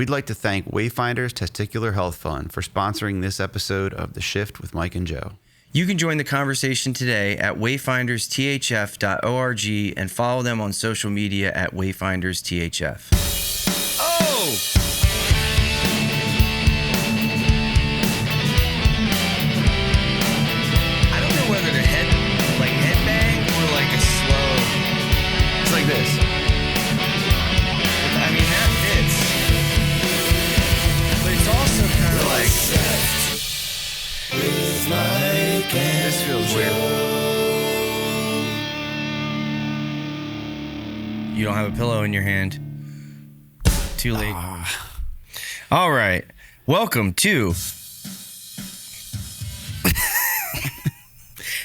We'd like to thank Wayfinders Testicular Health Fund for sponsoring this episode of The Shift with Mike and Joe. You can join the conversation today at wayfindersthf.org and follow them on social media at wayfindersthf. Oh! I don't know whether to headbang or like a slow. It's like this. I mean, that fits. But it's also kind of like. This feels weird. You don't have a pillow in your hand. Too late. All right. Welcome to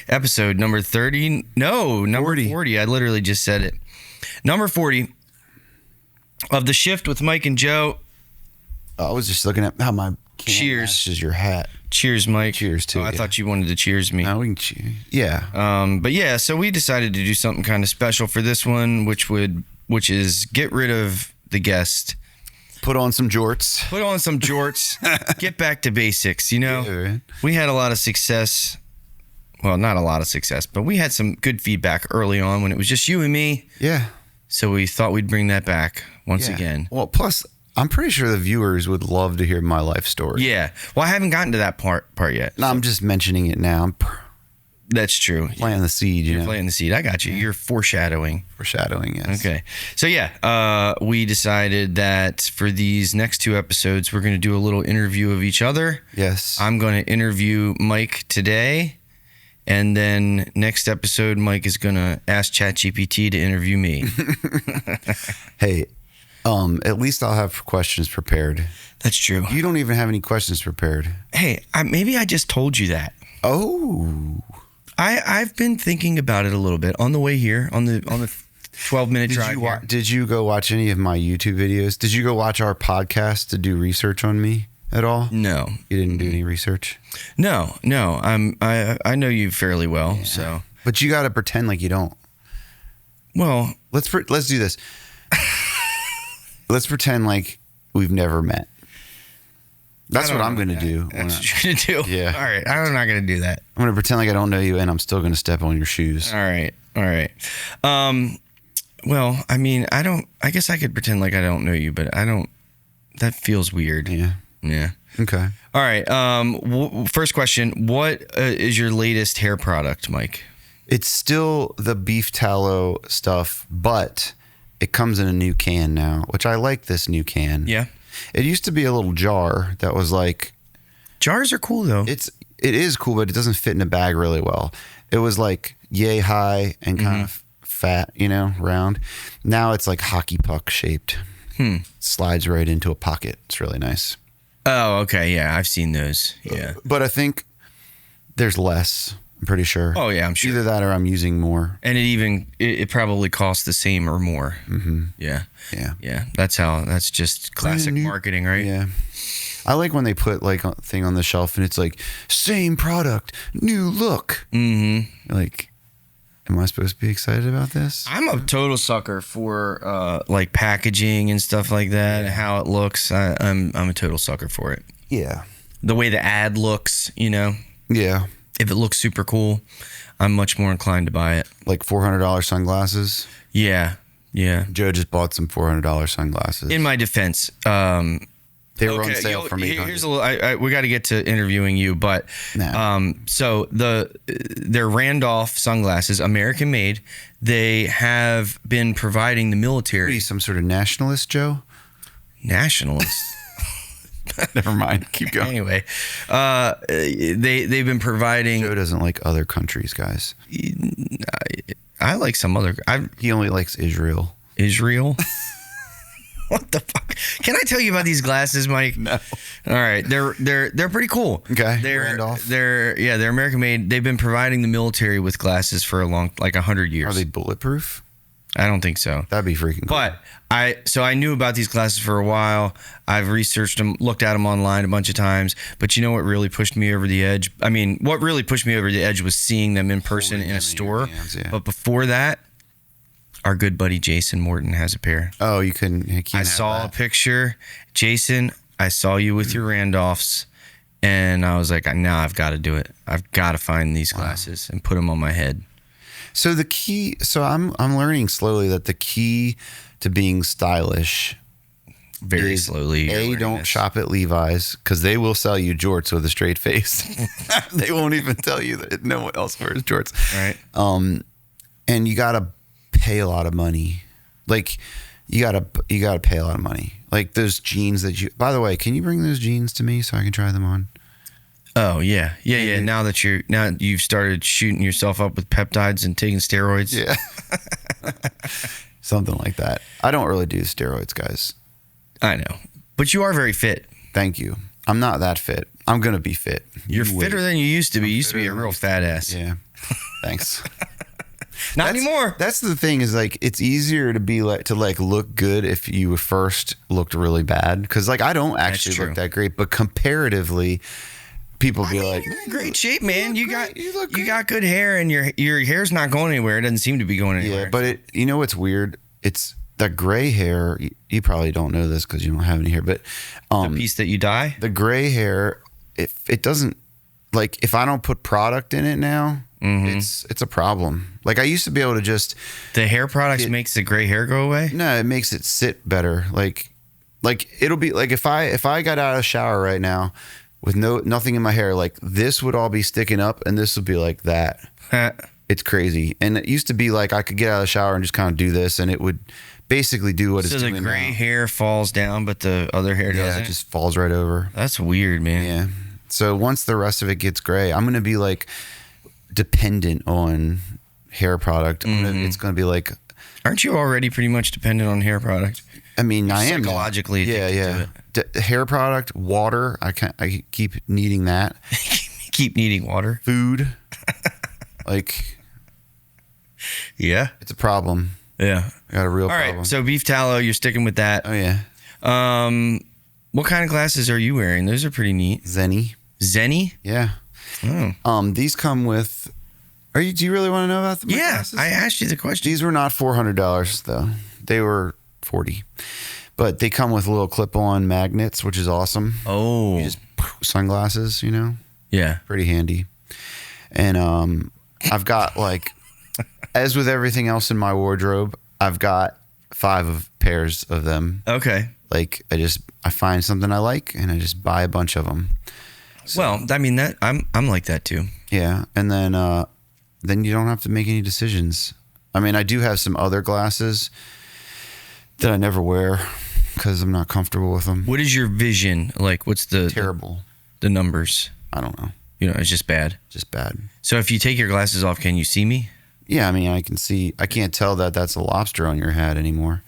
episode number 30. No, number 40. I literally just said it. Number 40 of The Shift with Mike and Joe. I was just looking at how my cheers matches your hat. Cheers, Mike. Cheers to I thought you wanted to cheers me. No, we can cheers. Yeah. But yeah, so we decided to do something kind of special for this one, which is get rid of the guest. Put on some jorts. Get back to basics, you know? Yeah, right. We had a lot of success. Well, not a lot of success, but we had some good feedback early on when it was just you and me. Yeah. So we thought we'd bring that back once again. Well, plus, I'm pretty sure the viewers would love to hear my life story. Yeah. Well, I haven't gotten to that part yet. No, I'm just mentioning it now. That's true. Planting the seed, You're planting the seed. I got you. You're foreshadowing. Foreshadowing, yes. Okay. So yeah, we decided that for these next two episodes, we're going to do a little interview of each other. Yes. I'm going to interview Mike today. And then next episode, Mike is going to ask ChatGPT to interview me. Hey, at least I'll have questions prepared. That's true. You don't even have any questions prepared. Hey, maybe I just told you that. Oh. I've been thinking about it a little bit on the way here, on the 12-minute drive here. Did you go watch any of my YouTube videos? Did you go watch our podcast to do research on me at all? No. You didn't do any research? No. I know you fairly well, yeah. So. But you got to pretend like you don't. Well, let's do this. Let's pretend like we've never met. That's what I'm going to do. That's what you're going to do? Yeah. All right. I'm not going to do that. I'm going to pretend like I don't know you, and I'm still going to step on your shoes. All right. Well, I mean, I guess I could pretend like I don't know you, but I don't. That feels weird. Yeah. Okay. All right. First question. What is your latest hair product, Mike? It's still the beef tallow stuff, but it comes in a new can now, which I like this new can. Yeah. It used to be a little jar that was like... Jars are cool, though. It is cool, but it doesn't fit in a bag really well. It was like yay high and kind of fat, round. Now it's like hockey puck shaped. Slides right into a pocket. It's really nice. Oh, okay. Yeah, I've seen those. Yeah. But I think there's less. I'm pretty sure. Oh, yeah, I'm sure. Either that or I'm using more. And it probably costs the same or more. Mm-hmm. Yeah. Yeah. That's just classic marketing, right? Yeah. I like when they put like a thing on the shelf and it's like, same product, new look. Mm-hmm. Like, am I supposed to be excited about this? I'm a total sucker for like packaging and stuff like that, how it looks. I'm a total sucker for it. Yeah. The way the ad looks, Yeah. If it looks super cool, I'm much more inclined to buy it. Like $400 sunglasses? Yeah. Joe just bought some $400 sunglasses. In my defense, they were on sale for me. Here's a little. We got to get to interviewing you, but so they're Randolph sunglasses, American made. They have been providing the military. Are you some sort of nationalist, Joe? Nationalist. Never mind. Keep going. Anyway, they've been providing. Joe doesn't like other countries, guys. I like some other. He only likes Israel. Israel? What the fuck? Can I tell you about these glasses, Mike? No. All right, they're pretty cool. Okay. Randolph. They're American made. They've been providing the military with glasses for 100 years. Are they bulletproof? I don't think so. That'd be freaking cool. But I knew about these glasses for a while. I've researched them, looked at them online a bunch of times. But you know what really pushed me over the edge? I mean, what really pushed me over the edge was seeing them in person in a store. But before that, our good buddy Jason Morton has a pair. Oh, you can't I have saw that. a picture. Jason, I saw you with your Randolphs, and I was like, now I've got to do it. I've got to find these glasses and put them on my head. So the key, I'm learning slowly that the key to being stylish Very is, slowly. don't shop at Levi's, because they will sell you jorts with a straight face. They won't even tell you that no one else wears jorts. Right. And you gotta pay a lot of money. Like you gotta pay a lot of money. Like those jeans that you. By the way, can you bring those jeans to me so I can try them on? Oh yeah. Now you've started shooting yourself up with peptides and taking steroids. Yeah. Something like that. I don't really do steroids, guys. I know, but you are very fit. Thank you. I'm not that fit. I'm gonna be fit. You're fitter than you used to be. You used to be a real fat ass. Yeah. Thanks. Not anymore. That's the thing is like it's easier to be like to look good if you first looked really bad, because like I don't actually look that great, but comparatively, people be like, "You're in great shape, man. You look great. got good hair, and your hair's not going anywhere. It doesn't seem to be going anywhere." Yeah, but you know what's weird? It's that gray hair. You probably don't know this because you don't have any hair, but the piece that you dye, the gray hair, it doesn't, like if I don't put product in it now. Mm-hmm. It's a problem. Like I used to be able to just the hair products makes the gray hair go away. No, it makes it sit better. Like it'll be like if I got out of the shower right now with nothing in my hair, like this would all be sticking up and this would be like that. It's crazy. And it used to be like I could get out of the shower and just kind of do this and it would basically do what it's doing. So the gray now. hair falls down, but the other hair doesn't. Yeah, it just falls right over. That's weird, man. Yeah. So once the rest of it gets gray, I'm gonna be like dependent on hair product. It's going to be like, aren't you already pretty much dependent on hair product? I mean, I am psychologically. Yeah. Hair product, water. I keep needing that. Keep needing water. Food. Like, yeah, it's a problem. Yeah, I got a real problem. All right, so beef tallow, you're sticking with that. Oh yeah. What kind of glasses are you wearing? Those are pretty neat. Zenny. Yeah. Oh. These come with. Do you really want to know about them? Yeah, glasses? I asked you the question. These were not $400 though. They were $40, but they come with little clip-on magnets, which is awesome. Oh, you just sunglasses, you know. Yeah, pretty handy. And I've got like, as with everything else in my wardrobe, I've got 5 pairs of them. Okay. Like I find something I like and I just buy a bunch of them. So, well, I mean that I'm like that too. Yeah, and then you don't have to make any decisions. I mean, I do have some other glasses that I never wear because I'm not comfortable with them. What is your vision like? What's terrible? The numbers? I don't know. You know, it's just bad. Just bad. So if you take your glasses off, can you see me? Yeah, I mean, I can see. I can't tell that that's a lobster on your hat anymore.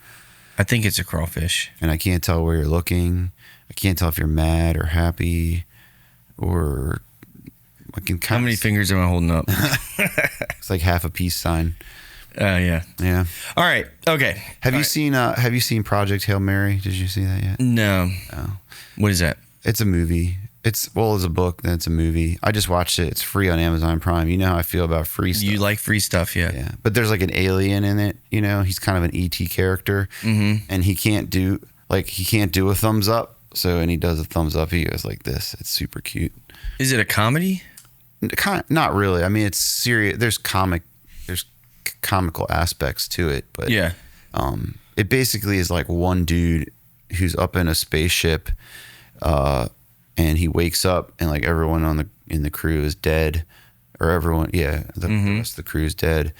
I think it's a crawfish. And I can't tell where you're looking. I can't tell if you're mad or happy, or I can kind How many fingers am I holding up? It's like half a peace sign. Yeah. Yeah. All right. Okay. Have you seen Project Hail Mary? Did you see that yet? No. Oh. What is that? It's a movie. It's a book, then it's a movie. I just watched it. It's free on Amazon Prime. You know how I feel about free stuff. You like free stuff, yeah. Yeah. But there's like an alien in it, you know? He's kind of an ET character. Mm-hmm. And he can't do a thumbs up. So, and he does a thumbs up. He goes like this. It's super cute. Is it a comedy? Not really. I mean, it's serious. There's comical aspects to it, but yeah. It basically is like one dude who's up in a spaceship, and he wakes up and like everyone in the crew is dead, or everyone, the rest of the crew is dead,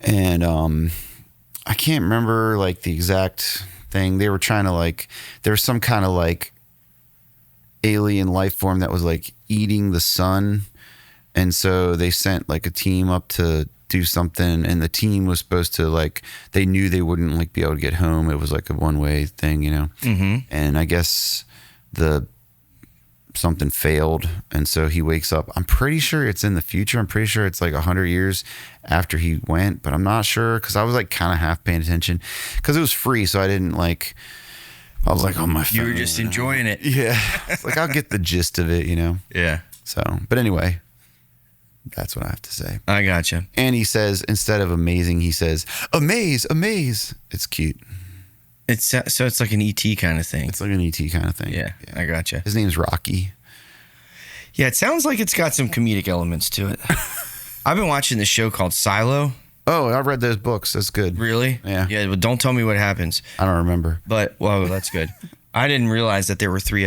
and I can't remember like the exact thing. They were trying to like, there was some kind of like alien life form that was like eating the sun, and so they sent like a team up to do something, and the team was supposed to like, they knew they wouldn't like be able to get home. It was like a one-way thing, you know. Mm-hmm. And I guess something failed, and so he wakes up. I'm pretty sure it's in the future. I'm pretty sure it's like 100 years after he went, but I'm not sure because I was like kind of half paying attention because it was free, so I didn't like. I was like on my phone. You were just enjoying it. Yeah, it's like I'll get the gist of it, you know. Yeah. So, but anyway, That's what I have to say. I gotcha. And he says, instead of amazing, he says, amaze, amaze. It's cute. It's so it's like an ET kind of thing. It's like an ET kind of thing. Yeah, I gotcha. His name's Rocky. Yeah, it sounds like it's got some comedic elements to it. I've been watching this show called Silo. Oh, I read those books. That's good. Really? Yeah. Yeah, but don't tell me what happens. I don't remember. But, well, that's good. I didn't realize that there were three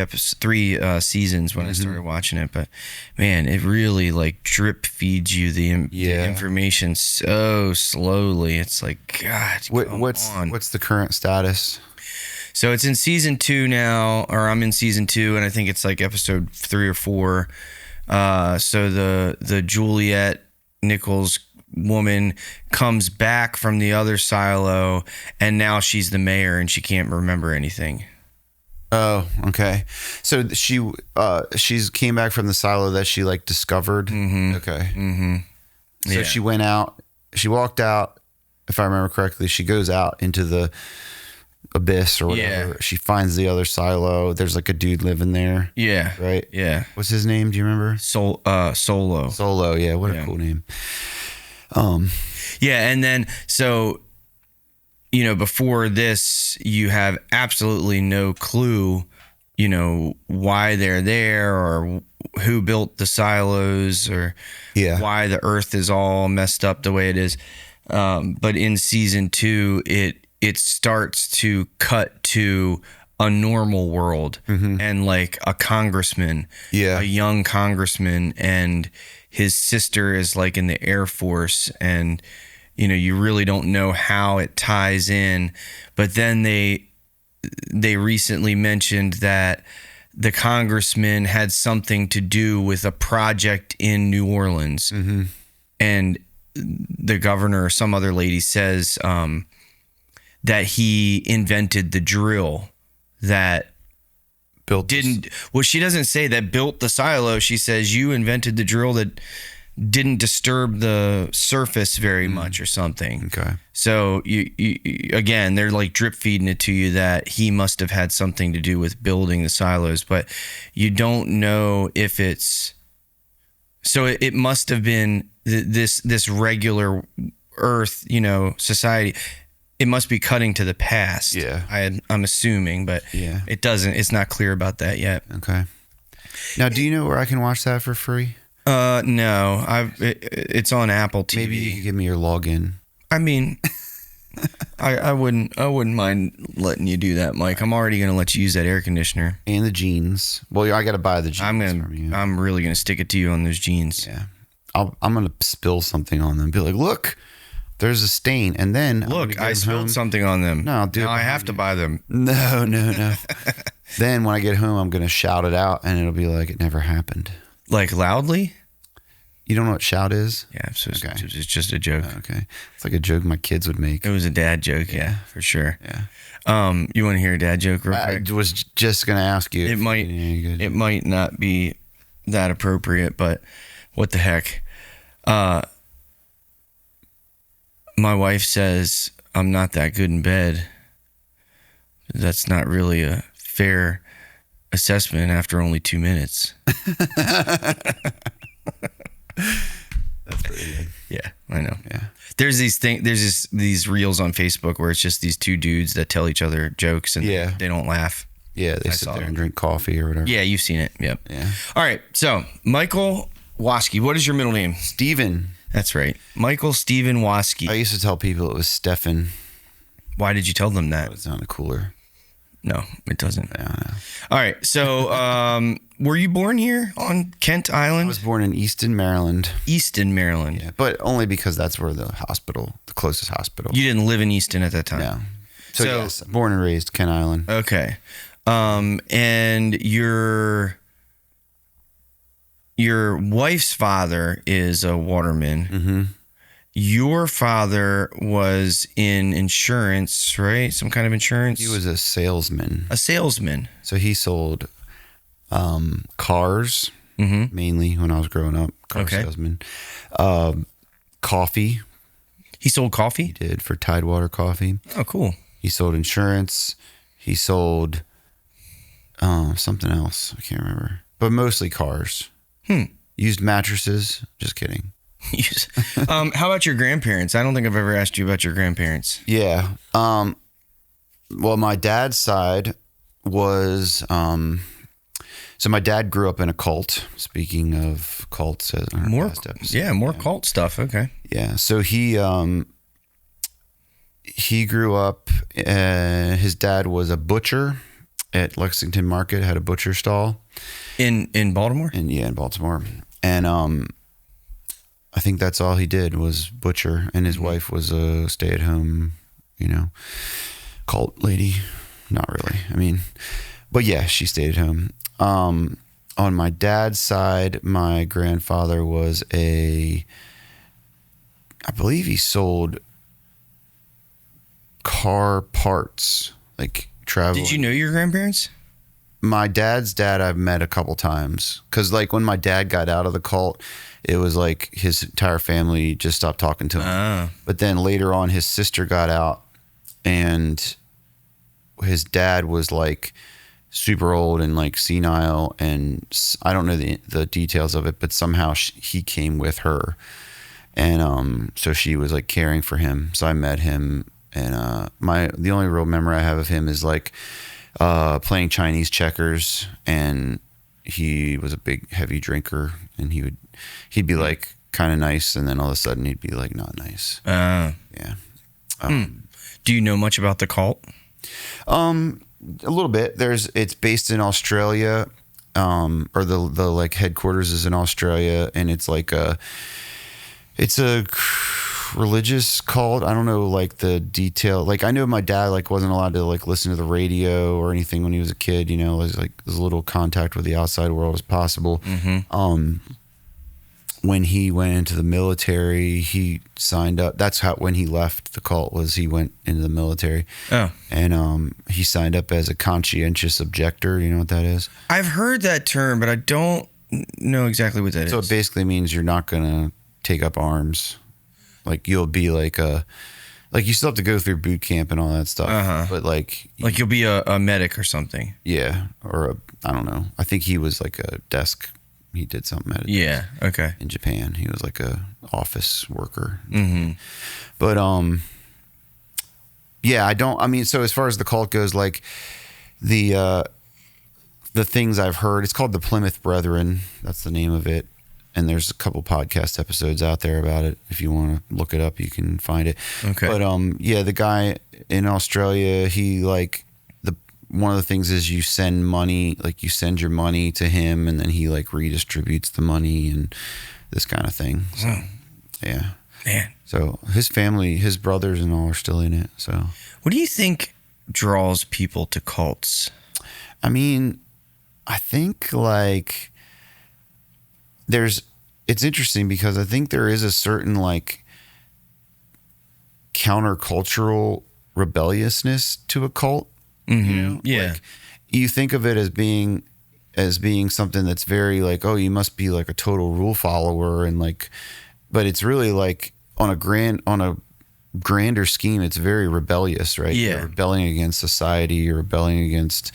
seasons when I started watching it. But, man, it really, like, drip feeds you the information so slowly. It's like, God, what's the current status? So it's in season 2 now, or I'm in season 2, and I think it's like episode 3 or 4. So the Juliet Nichols woman comes back from the other silo, and now she's the mayor, and she can't remember anything. Oh, okay. So she's came back from the silo that she like discovered. Mm-hmm. Okay. Mm-hmm. So she went out. She walked out. If I remember correctly, she goes out into the abyss or whatever. Yeah. She finds the other silo. There's like a dude living there. Yeah. Right. Yeah. What's his name? Do you remember? Solo. Solo. Yeah. What a cool name. Yeah, and then so, you know, before this, you have absolutely no clue, you know, why they're there or who built the silos or why the earth is all messed up the way it is. But in season 2, it starts to cut to a normal world and like a congressman, a young congressman, and his sister is like in the Air Force, and you know, you really don't know how it ties in. But then they recently mentioned that the congressman had something to do with a project in New Orleans, and the governor or some other lady says that he invented the drill that she doesn't say that built the silo. She says you invented the drill that didn't disturb the surface very much or something. Okay. So you again, they're like drip feeding it to you that he must have had something to do with building the silos, but you don't know if it's, so it must have been this regular earth, you know, society. It must be cutting to the past. Yeah. I'm assuming, but it doesn't. It's not clear about that yet. Okay. Now, do you know where I can watch that for free? No. It's on Apple TV. Maybe you can give me your login. I mean, I wouldn't mind letting you do that, Mike. I'm already going to let you use that air conditioner and the jeans. Well, I got to buy the jeans from you. I'm really going to stick it to you on those jeans. Yeah. I'm going to spill something on them. Be like, look. There's a stain, and then look, I spilled something on them. No, dude, now I have to buy them. No. Then when I get home, I'm gonna shout it out, and it'll be like it never happened. Like loudly? You don't know what shout is? Yeah, so it's just a joke. Okay, it's like a joke my kids would make. It was a dad joke, yeah, for sure. Yeah. You want to hear a dad joke real quick? I was just gonna ask you. It might not be that appropriate, but what the heck? My wife says I'm not that good in bed. That's not really a fair assessment after only 2 minutes. That's pretty good. Yeah, I know. Yeah. There's these reels on Facebook where it's just these two dudes that tell each other jokes and they don't laugh. Yeah, they sit there and drink coffee or whatever. Yeah, you've seen it. Yep. Yeah. All right. So, Michael Waskey, what is your middle name? Steven. That's right. Michael Steven Waskey. I used to tell people it was Stefan. Why did you tell them that? It sounded cooler. No, it doesn't. I don't know. All right. So, were you born here on Kent Island? I was born in Easton, Maryland. Easton, Maryland. Yeah, but only because that's where the closest hospital. You didn't live in Easton at that time? No. So yes, born and raised Kent Island. Okay. And your wife's father is a waterman. Mm-hmm. Your father was in insurance, right? Some kind of insurance? He was a salesman. A salesman. So he sold cars, mainly when I was growing up. Car salesman. Coffee. He sold coffee? He did, for Tidewater coffee. Oh, cool. He sold insurance. He sold something else. I can't remember. But mostly cars. Used mattresses. Just kidding. How about your grandparents? I don't think I've ever asked you about your grandparents. Yeah. Well, my dad's side was, so my dad grew up in a cult. Speaking of cults, More cult stuff. Okay. Yeah. So he grew up. His dad was a butcher at Lexington Market. Had a butcher stall in Baltimore. In Baltimore, and I think that's all he did was butcher. And his wife was a stay-at-home, cult lady. Not really. I mean, but yeah, she stayed at home. On my dad's side, my grandfather was I believe he sold car parts, like travel. Did you know your grandparents? My dad's dad I've met a couple times. Because like when my dad got out of the cult, it was like his entire family just stopped talking to him. But then later on, his sister got out and his dad was like super old and like senile, and I don't know the details of it, but somehow he came with her, and so she was like caring for him. So I met him, and the only real memory I have of him is like playing Chinese checkers, and he was a big heavy drinker, and he'd be like kind of nice, and then all of a sudden he'd be like not nice. Yeah. Do you know much about the cult? A little bit. It's based in Australia, or the like headquarters is in Australia, and it's a religious cult. I don't know like the detail. Like I know my dad like wasn't allowed to like listen to the radio or anything when he was a kid. It was like as little contact with the outside world as possible. When he went into the military, he signed up. That's when he left the cult, was he went into the military. Oh. And he signed up as a conscientious objector. You know what that is? I've heard that term, but I don't know exactly what that is. So it basically means you're not going to take up arms. Like you'll be like you still have to go through boot camp and all that stuff. But like you'll be a medic or something. Yeah. Or I don't know. I think he was like a desk. He did something at in Japan. He was like a office worker. But so as far as the cult goes, like the things I've heard, it's called the Plymouth Brethren. That's the name of it. And there's a couple podcast episodes out there about it. If you want to look it up, you can find it. Okay. But the guy in Australia, he like one of the things is you send money, like you send your money to him, and then he like redistributes the money and this kind of thing. So, yeah. Man. So his family, his brothers and all are still in it. So what do you think draws people to cults? I mean, I think like it's interesting because I think there is a certain like countercultural rebelliousness to a cult. Yeah. Like, you think of it as being something that's very like, oh, you must be like a total rule follower, and like, but it's really like on a grander scheme, it's very rebellious, right? Yeah. You're rebelling against society, you're rebelling against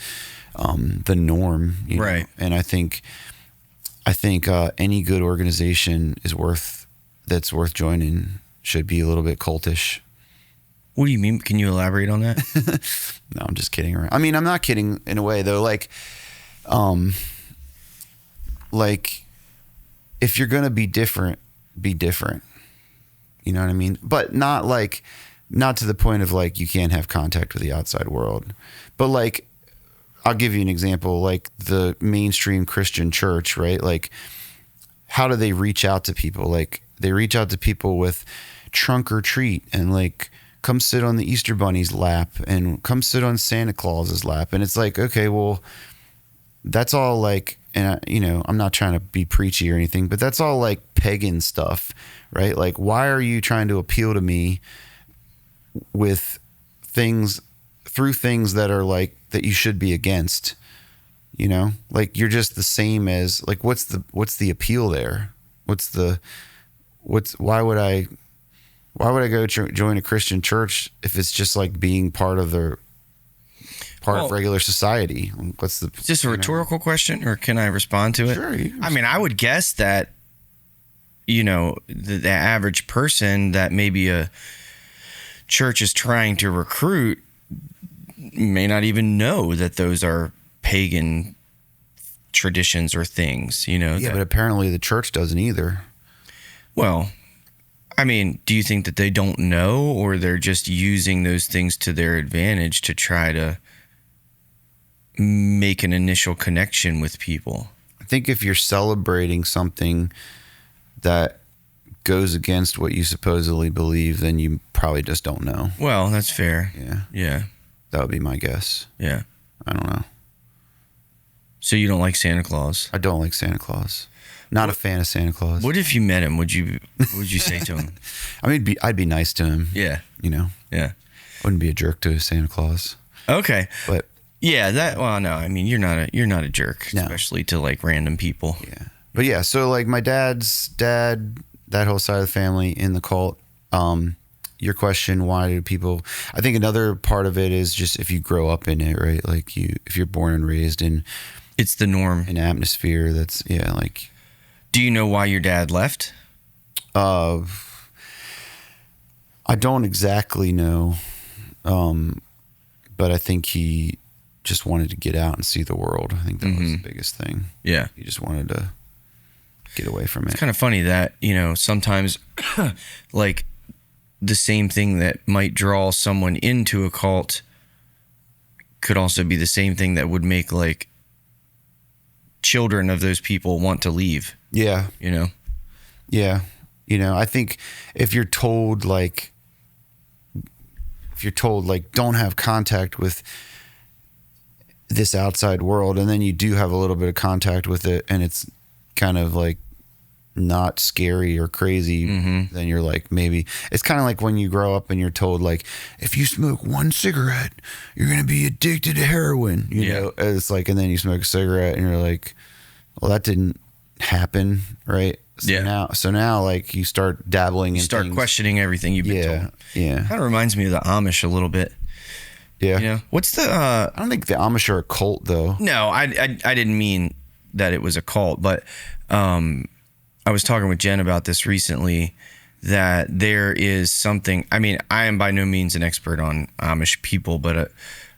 the norm, right? And I think any good organization that's worth joining should be a little bit cultish. What do you mean? Can you elaborate on that? No, I'm just kidding. I mean, I'm not kidding in a way though. Like if you're going to be different, be different. You know what I mean? But not to the point of like, you can't have contact with the outside world. But like, I'll give you an example, like the mainstream Christian church, right? Like, how do they reach out to people? Like they reach out to people with trunk or treat and like, come sit on the Easter Bunny's lap and come sit on Santa Claus's lap. And it's like, okay, well, that's all like, and I'm not trying to be preachy or anything, but that's all like pagan stuff, right? Like, why are you trying to appeal to me with through things that are like, that you should be against, like you're just the same as like, what's the appeal there? Why would I go join a Christian church if it's just like being part of regular society? Is this a rhetorical question, or can I respond to it? Sure. I mean, I would guess that the average person that maybe a church is trying to recruit may not even know that those are pagan traditions or things, but apparently the church doesn't either. Well, I mean, do you think that they don't know, or they're just using those things to their advantage to try to make an initial connection with people? I think if you're celebrating something that goes against what you supposedly believe, then you probably just don't know. Well, that's fair. Yeah. That would be my guess. Yeah. I don't know. So you don't like Santa Claus? I don't like Santa Claus. Not a fan of Santa Claus. What if you met him? What would you say to him? I mean, I'd be nice to him. Yeah. Yeah. I wouldn't be a jerk to Santa Claus. Okay. But yeah, no, I mean, you're not a jerk, especially to like random people. Yeah. But yeah, so like my dad's dad, that whole side of the family in the cult. Your question, why do people? I think another part of it is just if you grow up in it, right? Like if you're born and raised in, it's the norm. An atmosphere that's like. Do you know why your dad left? I don't exactly know, but I think he just wanted to get out and see the world. I think that was the biggest thing. Yeah, he just wanted to get away from it. It's kind of funny that sometimes like the same thing that might draw someone into a cult could also be the same thing that would make like children of those people want to leave. Yeah. Yeah. I think if you're told like don't have contact with this outside world, and then you do have a little bit of contact with it and it's kind of like not scary or crazy, then you're like, maybe it's kind of like when you grow up and you're told like, if you smoke one cigarette, you're going to be addicted to heroin, you know, it's like, and then you smoke a cigarette and you're like, well, that didn't happen. Right. So now like you start dabbling in start things. Questioning everything you've been told. Yeah. Kind of reminds me of the Amish a little bit. Yeah. What's the, I don't think the Amish are a cult though. No, I didn't mean that it was a cult, but, I was talking with Jen about this recently, that there is something, I mean, I am by no means an expert on Amish people, but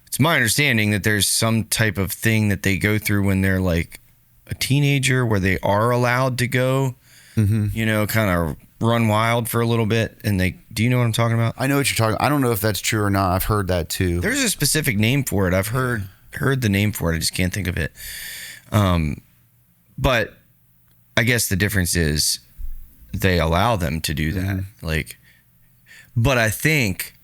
it's my understanding that there's some type of thing that they go through when they're like a teenager where they are allowed to go, kind of run wild for a little bit. And do you know what I'm talking about? I know what you're talking about. I don't know if that's true or not. I've heard that too. There's a specific name for it. I've heard the name for it. I just can't think of it. But I guess the difference is they allow them to do that. But I think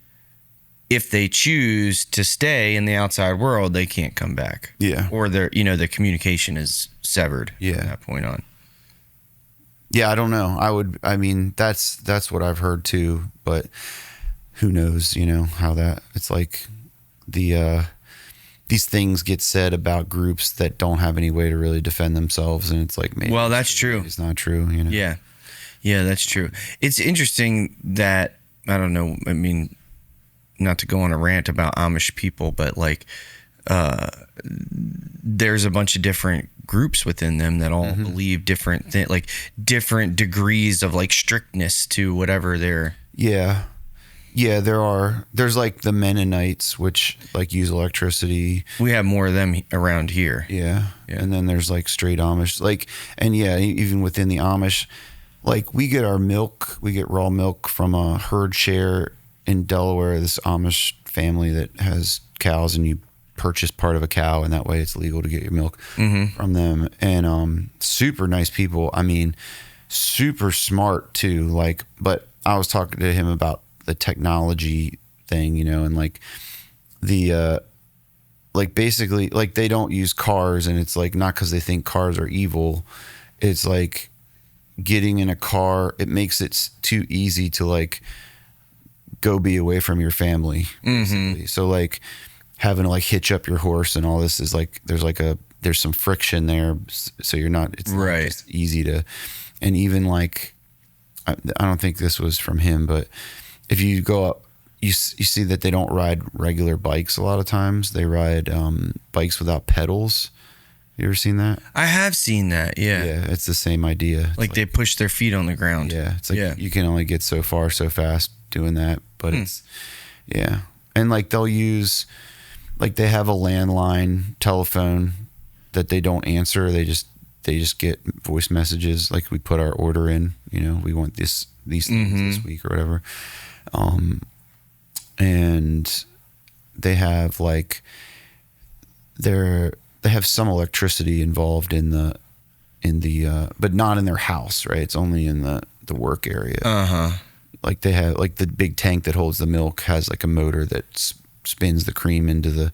if they choose to stay in the outside world, they can't come back. Yeah. Or the communication is severed from that point on. Yeah, I don't know. I mean, that's what I've heard too, but who knows, how that, it's like these things get said about groups that don't have any way to really defend themselves, and it's like, maybe that's true. It's not true, Yeah, that's true. It's interesting that, I don't know, I mean, not to go on a rant about Amish people, but like there's a bunch of different groups within them that all believe different things, like different degrees of like strictness to whatever they're. Yeah, there's like the Mennonites, which like use electricity. We have more of them around here. Yeah. And then there's like straight Amish, like, and even within the Amish, like we get raw milk from a herd share in Delaware, this Amish family that has cows, and you purchase part of a cow, and that way it's legal to get your milk from them. And super nice people. I mean, super smart too. Like, but I was talking to him about the technology thing, and like the like basically like they don't use cars, and it's like not because they think cars are evil. It's like getting in a car, it makes it too easy to like go be away from your family. So like having to like hitch up your horse and all this is like there's some friction there, so you're not, it's not just easy to. And even like I don't think this was from him, but if you go up, you see that they don't ride regular bikes a lot of times. They ride bikes without pedals. You ever seen that? I have seen that. Yeah. Yeah, it's the same idea. It's Like they push their feet on the ground. Yeah, it's like you can only get so far so fast doing that, but it's and like they'll use, like they have a landline telephone that they don't answer. They just get voice messages. Like we put our order in, we want these things this week or whatever, and they have like they have some electricity involved in the but not in their house, right? It's only in the work area. Like they have like the big tank that holds the milk has like a motor that spins the cream into the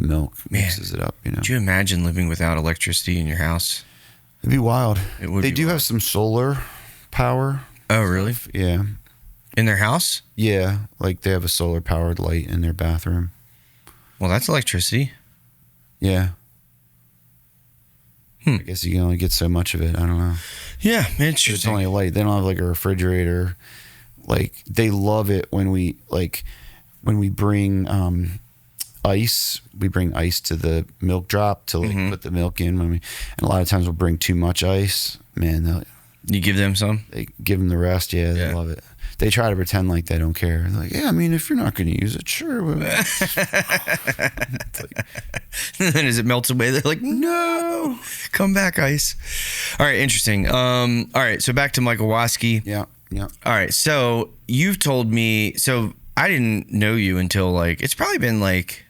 milk, mixes it up. Could you imagine living without electricity in your house? It'd be wild. It would. They do have some solar power. Oh, really? Yeah. In their house? Yeah, like they have a solar powered light in their bathroom. Well, that's electricity. Yeah. I guess you can only get so much of it. I don't know. Yeah, interesting. It's only a light. They don't have like a refrigerator. Like they love it when we bring ice. We bring ice to the milk drop to like put the milk in. And a lot of times we'll bring too much ice. Man, you give them some? They give them the rest. Yeah, they love it. They try to pretend like they don't care. They're like, yeah, I mean, if you're not going to use it, sure. And then as it melts away, they're like, no, come back, ice. All right, interesting. All right, so back to Michael Waskey. Yeah. All right, so you've told me, so I didn't know you until like, it's probably been like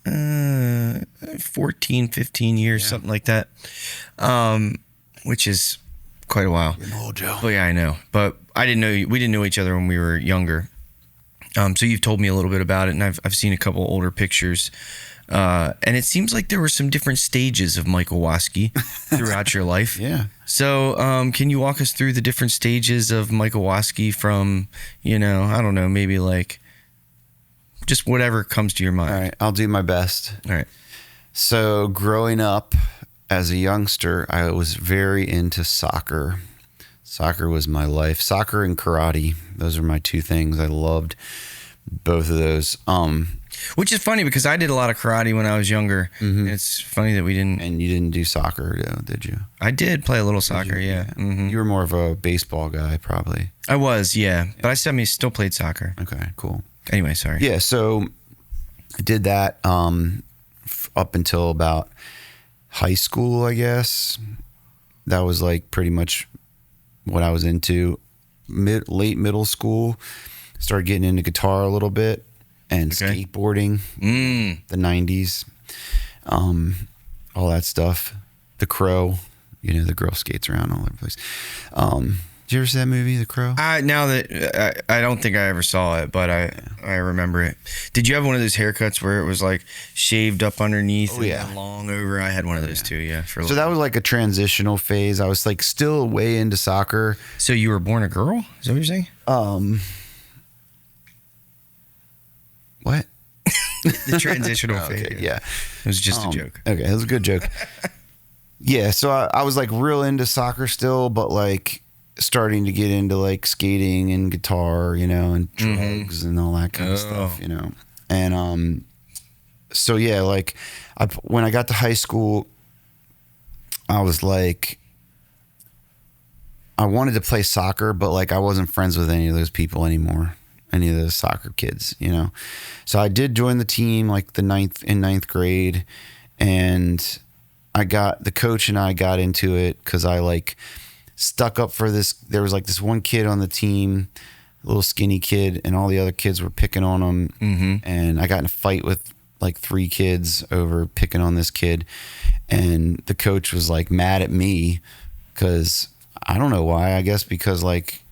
14, 15 years, something like that, which is quite a while. You're an old Joe. Oh yeah, I know. But I didn't know you. We didn't know each other when we were younger. So you've told me a little bit about it, and I've seen a couple older pictures. And it seems like there were some different stages of Michael Waskey throughout your life. Yeah. So can you walk us through the different stages of Michael Waskey from, I don't know, maybe like just whatever comes to your mind. All right, I'll do my best. All right. So growing up as a youngster, I was very into soccer. Soccer was my life. Soccer and karate. Those are my two things. I loved both of those. Which is funny because I did a lot of karate when I was younger. And it's funny that we didn't. And you didn't do soccer, did you? I did play a little soccer, yeah. You were more of a baseball guy, probably. I was, yeah. But I still played soccer. Okay, cool. Anyway, sorry. Yeah, so I did that up until about high school, I guess. That was like pretty much what I was into. Late middle school, started getting into guitar a little bit and skateboarding, the 90s, all that stuff. The Crow, the girl skates around all over the place. Did you ever see that movie, The Crow? Now that I don't think I ever saw it, but I remember it. Did you have one of those haircuts where it was like shaved up underneath and long over? I had one of those too, yeah. So that was like a transitional phase. I was like still way into soccer. So you were born a girl? Is that what you're saying? What? The transitional phase. Okay, yeah. It was just a joke. Okay, it was a good joke. Yeah, so I was like real into soccer still, but like starting to get into like skating and guitar, and drugs and all that kind of stuff, And so yeah, like when I got to high school, I was like, I wanted to play soccer, but like I wasn't friends with any of those people anymore, any of those soccer kids, So I did join the team like in ninth grade, and the coach and I got into it because I like stuck up for this. There was like this one kid on the team, a little skinny kid, and all the other kids were picking on him. And I got in a fight with like 3 kids over picking on this kid. And the coach was like mad at me because I don't know why. I guess because like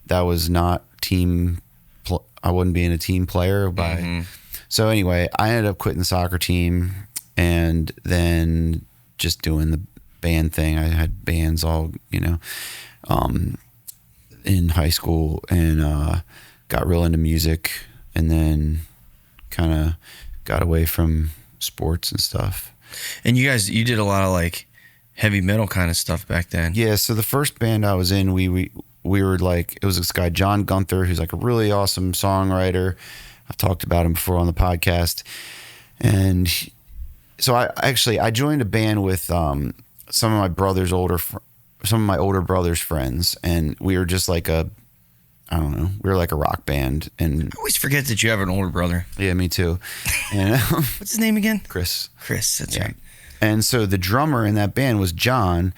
that was not I wasn't being a team player So anyway, I ended up quitting the soccer team and then just doing the band thing. I had bands all, in high school, and got real into music, and then kind of got away from sports and stuff. And you did a lot of like heavy metal kind of stuff back then. Yeah. So the first band I was in, we were like, it was this guy, John Gunther, who's like a really awesome songwriter. I've talked about him before on the podcast, and so I joined a band with some of my brother's older brother's friends, and we were just like I don't know, we were like a rock band. And I always forget that you have an older brother. Yeah, me too. And what's his name again? Chris. That's right. And so the drummer in that band was John,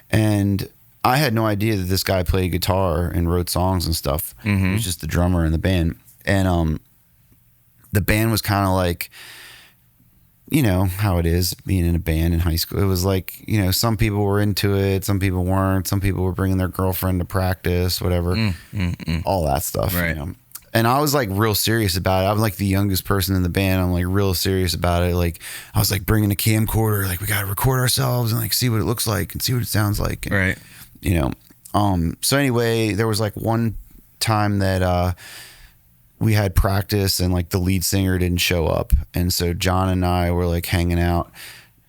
and I had no idea that this guy played guitar and wrote songs and stuff. He was just the drummer in the band. And the band was kind of like, you know how it is being in a band in high school. It was like, you know, some people were into it, some people weren't, some people were bringing their girlfriend to practice, whatever, all that stuff. Right. You know? And I was like real serious about it. I was like the youngest person in the band. I'm like real serious about it. Like I was like bringing a camcorder, like we got to record ourselves and like see what it looks like and see what it sounds like. And, right. You know, so anyway, there was like one time that we had practice and like the lead singer didn't show up. And so John and I were like hanging out,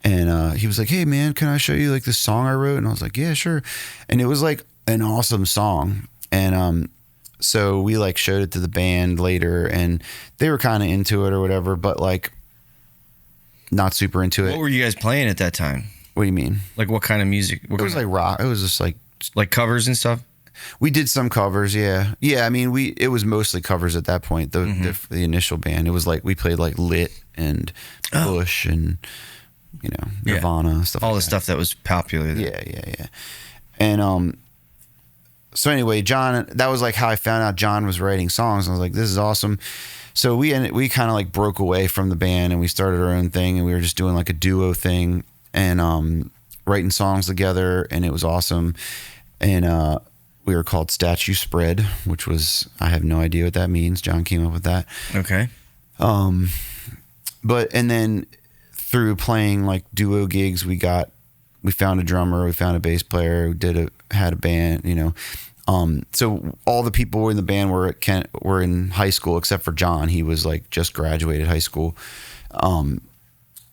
and he was like, "Hey man, can I show you like this song I wrote?" And I was like, "Yeah, sure." And it was like an awesome song. And so we like showed it to the band later, and they were kind of into it or whatever, but like not super into it. What were you guys playing at that time? What do you mean? Like what kind of music? It was like rock. It was just like covers and stuff. We did some covers, yeah. I mean, it was mostly covers at that point. The initial band, it was like we played like Lit and Bush and you know Nirvana stuff. All like the that. stuff that was popular. Yeah. And so anyway, John. That was like how I found out John was writing songs. I was like, this is awesome. So we kind of like broke away from the band and we started our own thing, and we were just doing like a duo thing and writing songs together, and it was awesome. And we were called Statue Spread, which was, I have no idea what that means. John came up with that. Okay. But, and then through playing like duo gigs, we found a drummer, we found a bass player, had a band, you know. So all the people in the band were in high school except for John. He was like just graduated high school.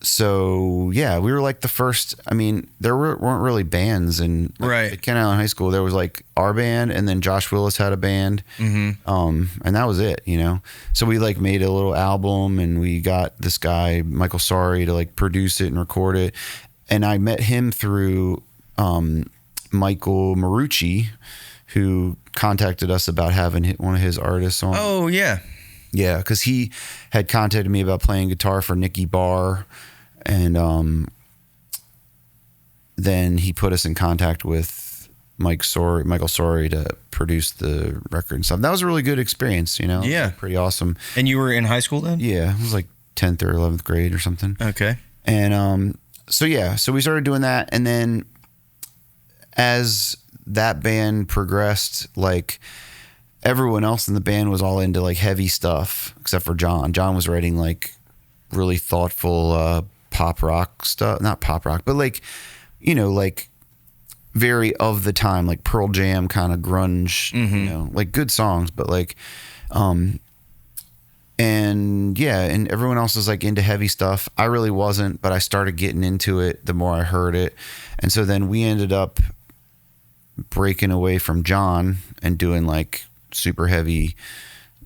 So yeah, we were like the first. I mean, there weren't really bands in at Kent Island High School. There was like our band, and then Josh Willis had a band, and that was it, you know. So we like made a little album, and we got this guy Michael Sorry to like produce it and record it. And I met him through Michael Marucci, who contacted us about having one of his artists on. Oh yeah, because he had contacted me about playing guitar for Nicky Barr. And then he put us in contact with Michael Sorry to produce the record and stuff. That was a really good experience, you know? Yeah. Like pretty awesome. And you were in high school then? Yeah. It was like 10th or 11th grade or something. Okay. And so we started doing that. And then as that band progressed, like everyone else in the band was all into like heavy stuff except for John. John was writing like really thoughtful pop rock stuff, not pop rock, but like, you know, like very of the time, like Pearl Jam kind of grunge, you know, like good songs, but like, and yeah, and everyone else was like into heavy stuff. I really wasn't, but I started getting into it the more I heard it. And so then we ended up breaking away from John and doing like super heavy,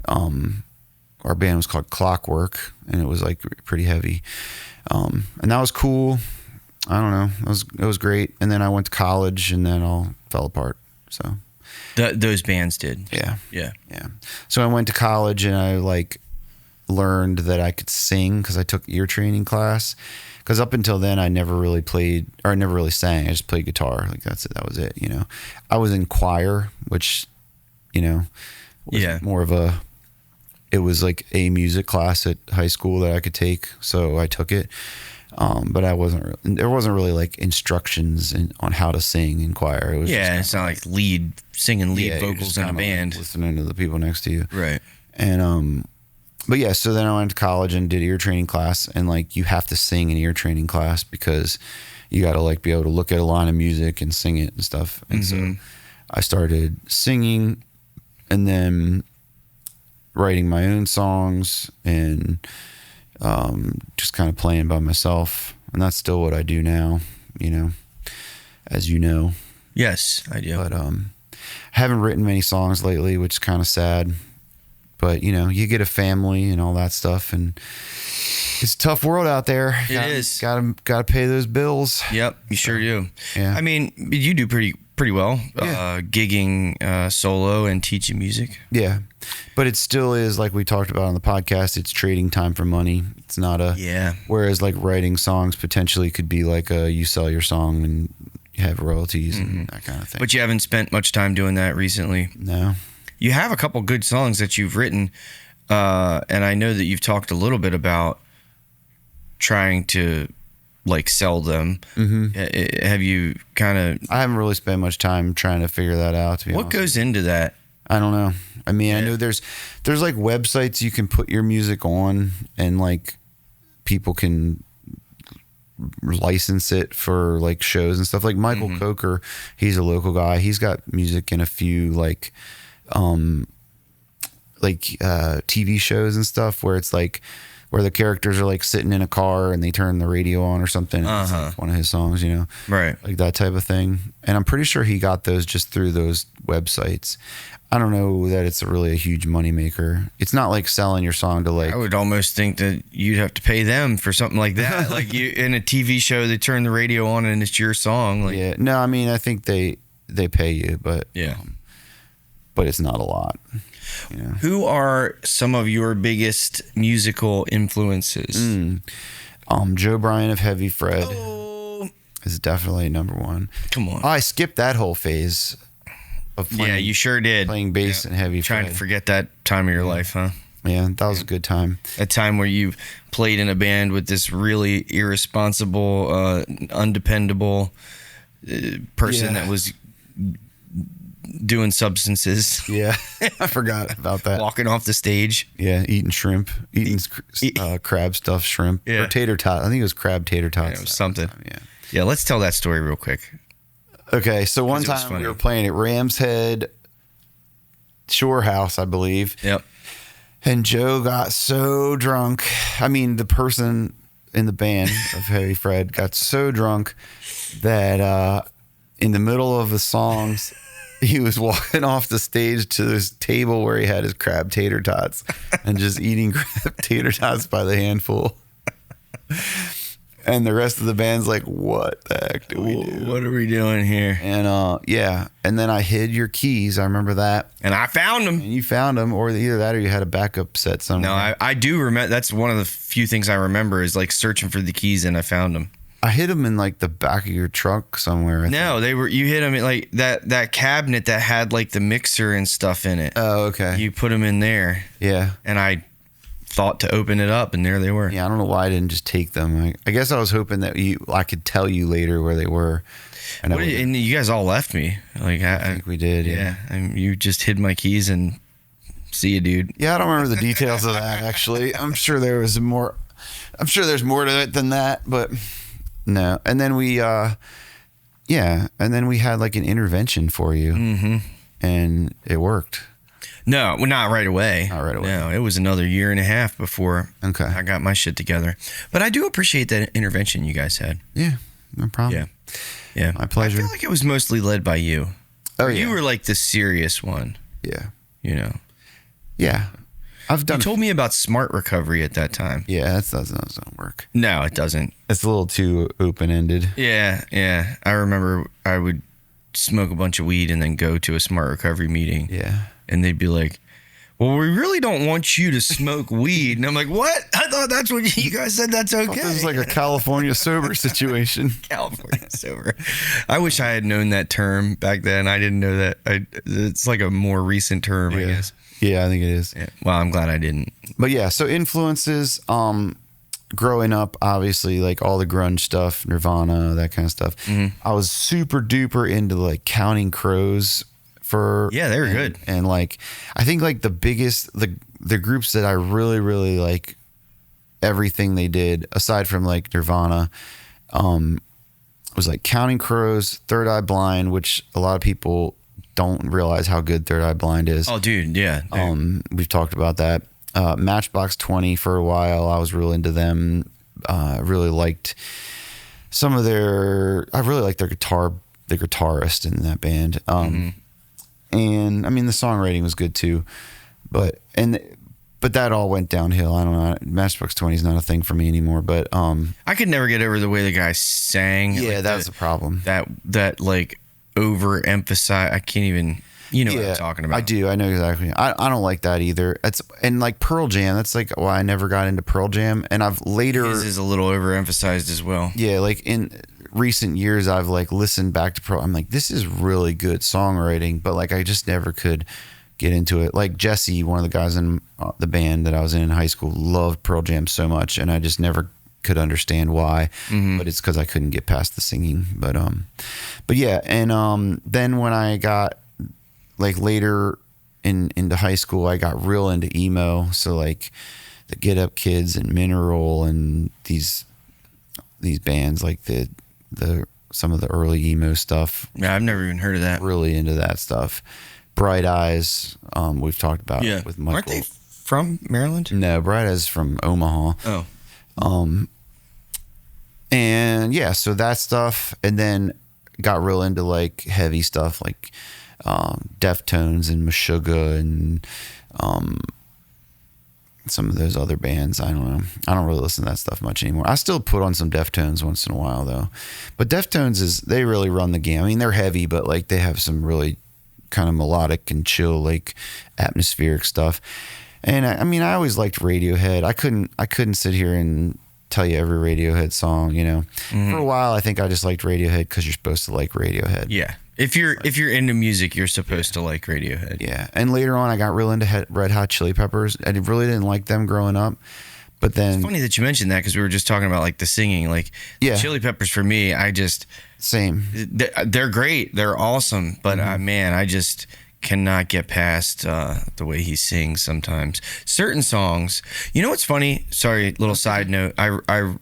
our band was called Clockwork, and it was like pretty heavy. And that was cool. I don't know. It was great. And then I went to college, and then all fell apart. So those bands did. Yeah. So I went to college, and I like learned that I could sing because I took ear training class. Because up until then, I never really played, or I never really sang. I just played guitar. Like that's it. That was it. You know, I was in choir, which, you know, was more of a. It was like a music class at high school that I could take, so I took it. But there wasn't really like instructions on how to sing in choir. It was it's not like singing lead vocals in a band. Like listening to the people next to you. Right. And, but yeah, so then I went to college and did ear training class, and like you have to sing in ear training class because you got to like be able to look at a line of music and sing it and stuff. And so I started singing, and then writing my own songs and just kind of playing by myself. And that's still what I do now, you know, as you know. Yes, I do. But I haven't written many songs lately, which is kind of sad. But, you know, you get a family and all that stuff, and It's a tough world out there. It is. Gotta pay those bills. Yep, you sure do. Yeah. I mean, you do pretty well, Yeah. gigging solo and teaching music. Yeah. But it still is, like we talked about on the podcast, it's trading time for money. It's not whereas like writing songs potentially could be like you sell your song and you have royalties and that kind of thing. But you haven't spent much time doing that recently. No. You have a couple good songs that you've written, and I know that you've talked a little bit about trying to like sell them. Have you kind of? I haven't really spent much time trying to figure that out. To be what honest. goes into that? I don't know. I mean, I know there's like websites you can put your music on, and like people can license it for like shows and stuff. Like Michael Coker, he's a local guy. He's got music in a few like TV shows and stuff where it's like where the characters are like sitting in a car and they turn the radio on or something. It's like one of his songs, you know, right? Like that type of thing. And I'm pretty sure he got those just through those websites. I don't know that it's really a huge moneymaker. It's not like selling your song to like. I would almost think that you'd have to pay them for something like that. Like you in a TV show, they turn the radio on and it's your song. Like, yeah, no, I mean I think they pay you, but but it's not a lot. You know? Who are some of your biggest musical influences? Joe Bryan of Heavy Fred is definitely number one. Come on, I skipped that whole phase. You sure did. Playing bass and Heavy Trying Fred. to forget that time of your life, huh? Yeah, that was a good time. A time where you played in a band with this really irresponsible, undependable person that was doing substances. Yeah, I forgot about that. Walking off the stage. Yeah, eating shrimp, eating crab stuffed shrimp or tater tot. I think it was crab tater tots. Yeah, it was something. Yeah, let's tell that story real quick. Okay, so one time we were playing at Ram's Head Shore House, I believe. Yep. And Joe got so drunk. I mean, the person in the band of Heavy Fred got so drunk that in the middle of the songs, he was walking off the stage to this table where he had his crab tater tots and just eating crab tater tots by the handful. And the rest of the band's like, what the heck do we do? What are we doing here? And and then I hid your keys. I remember that. And I found them. And you found them, or either that or you had a backup set somewhere. No, I do remember. That's one of the few things I remember is like searching for the keys, and I found them. I hid them in like the back of your truck somewhere. I think. They were. You hid them in like that cabinet that had like the mixer and stuff in it. Oh, okay. You put them in there. Yeah. And I thought to open it up, and there they were. Yeah, I don't know why I didn't just take them. I guess I was hoping that I could tell you later where they were. And you guys all left me. Like I think we did. Yeah. You just hid my keys and see you, dude. Yeah, I don't remember the details of that actually. I'm sure there's more to it than that, but no. And then we had like an intervention for you, and it worked. No, not right away. Not right away. No, it was another year and a half before I got my shit together. But I do appreciate that intervention you guys had. Yeah, no problem. Yeah. My pleasure. I feel like it was mostly led by you. Oh, yeah. You were like the serious one. Yeah. You know. Yeah. You told me about smart recovery at that time. Yeah, that doesn't work. No, it doesn't. It's a little too open-ended. Yeah. I remember I would smoke a bunch of weed and then go to a smart recovery meeting. Yeah. And they'd be like, well, we really don't want you to smoke weed. And I'm like, what? I thought that's what you guys said. That's okay. This is like a California sober situation. California sober. I wish I had known that term back then. I didn't know that. It's like a more recent term, I guess. Yeah, I think it is. Yeah. Well, I'm glad I didn't. But yeah, so influences, growing up, obviously, like all the grunge stuff, Nirvana, that kind of stuff. I was super duper into like Counting Crows. They were good. And like, I think like the biggest, the groups that I really, really like everything they did, aside from like Nirvana, was like Counting Crows, Third Eye Blind, which a lot of people don't realize how good Third Eye Blind is. Oh, dude, yeah. We've talked about that. Matchbox 20 for a while. I was real into them. Really liked some of I really liked their guitarist in that band. And I mean, the songwriting was good too, but but that all went downhill. I don't know. Matchbox 20 is not a thing for me anymore. But I could never get over the way the guy sang. Yeah, that's the problem. That like overemphasize. I can't even. You know what I'm talking about. I do. I know exactly. I don't like that either. And like Pearl Jam. That's like why I never got into Pearl Jam. And I've later. His is a little overemphasized as well. Yeah, like in recent years, I've like listened back to Pearl. I'm like, this is really good songwriting, but like I just never could get into it. Like Jesse, one of the guys in the band that I was in high school, loved Pearl Jam so much, and I just never could understand why. But it's because I couldn't get past the singing. But yeah, and then when I got like later into high school, I got real into emo. So like the Get Up Kids and Mineral and these bands, like the some of the early emo stuff. Yeah, I've never even heard of that. Really into that stuff. Bright Eyes, we've talked about with Michael. Aren't they from Maryland? No, Bright Eyes from Omaha. Oh. And yeah, so that stuff, and then got real into like heavy stuff like Deftones and Meshuggah and some of those other bands. I don't know. I don't really listen to that stuff much anymore. I still put on some Deftones once in a while though. But Deftones they really run the game. I mean, they're heavy, but like they have some really kind of melodic and chill, like atmospheric stuff. And I mean, I always liked Radiohead. I couldn't sit here and tell you every Radiohead song, you know. For a while, I think I just liked Radiohead because you're supposed to like Radiohead. Yeah. If you're into music, you're supposed to like Radiohead. Yeah. And later on, I got real into Red Hot Chili Peppers. I really didn't like them growing up. But then it's funny that you mentioned that because we were just talking about like the singing. Like Chili Peppers for me, same. They're great. They're awesome. But man, I just cannot get past the way he sings sometimes. Certain songs. You know what's funny? Sorry, little side note. I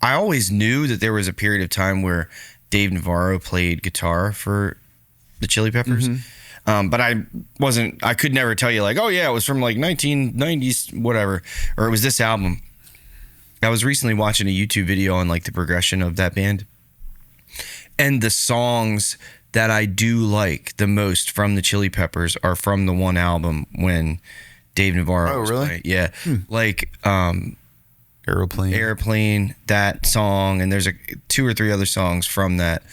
always knew that there was a period of time where Dave Navarro played guitar for the Chili Peppers. But I could never tell you like, oh yeah, it was from like 1990s, whatever, or it was this album. I was recently watching a YouTube video on like the progression of that band. And the songs that I do like the most from the Chili Peppers are from the one album when Dave Navarro was playing. Yeah. Like Airplane, that song, and there's 2 or 3 other songs from that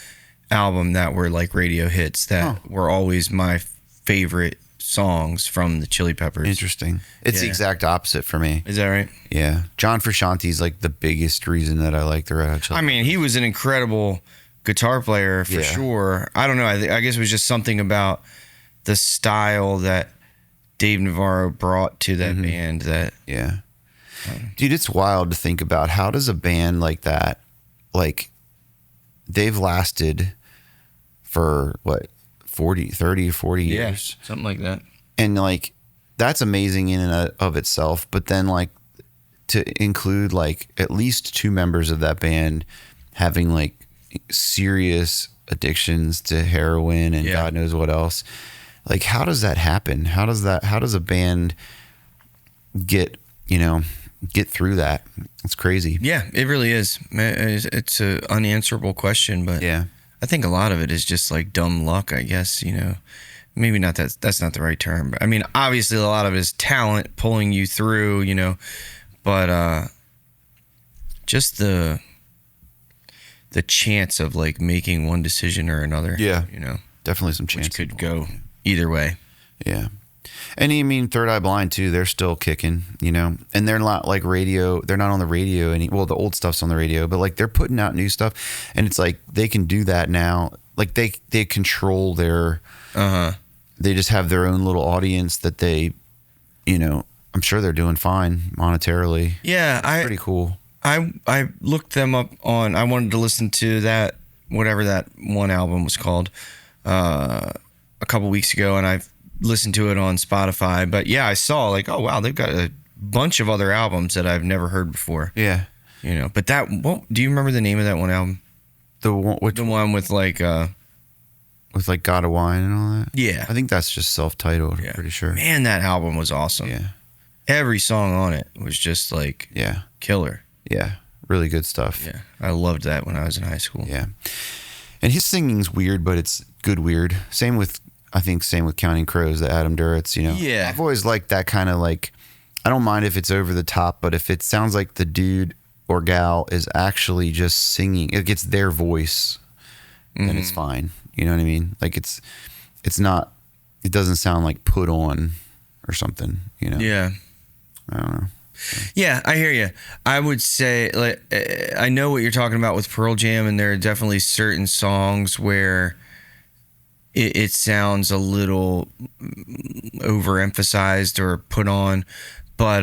album that were like radio hits that were always my favorite songs from the Chili Peppers. Interesting. It's the exact opposite for me. Is that right? Yeah. John Frusciante's like the biggest reason that I like the Red Hot Chili Peppers. I mean, he was an incredible guitar player for sure. I don't know. I guess it was just something about the style that Dave Navarro brought to that band that dude, it's wild to think about. How does a band like that, like they've lasted for what, 30 or 40 years? Something like that. And like that's amazing in and of itself, but then like to include like at least 2 members of that band having like serious addictions to heroin and God knows what else. Like, how does that happen? How does a band get through that? It's crazy. Yeah, it really is. It's an unanswerable question, but I think a lot of it is just like dumb luck, I guess, maybe not that's not the right term, but I mean, obviously a lot of it is talent pulling you through, but just the chance of like making one decision or another. Yeah. Definitely some chance. Which could go either way. Yeah. And I mean, Third Eye Blind too, they're still kicking, and they're not like radio. They're not on the radio the old stuff's on the radio, but like they're putting out new stuff, and it's like they can do that now. Like they control their, they just have their own little audience that they, I'm sure they're doing fine monetarily. Yeah. It's pretty cool. I looked them up I wanted to listen to that, whatever that one album was called, a couple weeks ago, and I've listened to it on Spotify. But yeah, I saw like, oh wow, they've got a bunch of other albums that I've never heard before. Yeah. But do you remember the name of that one album? The one with like God of Wine and all that? Yeah. I think that's just self-titled, I'm pretty sure. Man, that album was awesome. Yeah. Every song on it was just like killer. Yeah. Really good stuff. Yeah. I loved that when I was in high school. Yeah. And his singing's weird, but it's good weird. Same with Counting Crows, the Adam Duritz, Yeah. I've always liked that kind of like I don't mind if it's over the top, but if it sounds like the dude or gal is actually just singing, it gets their voice, then it's fine. You know what I mean? Like it's not, it doesn't sound like put on or something, you know? Yeah. I don't know. Yeah, I hear you. I would say, like, I know what you're talking about with Pearl Jam, and there are definitely certain songs where it sounds a little overemphasized or put on, but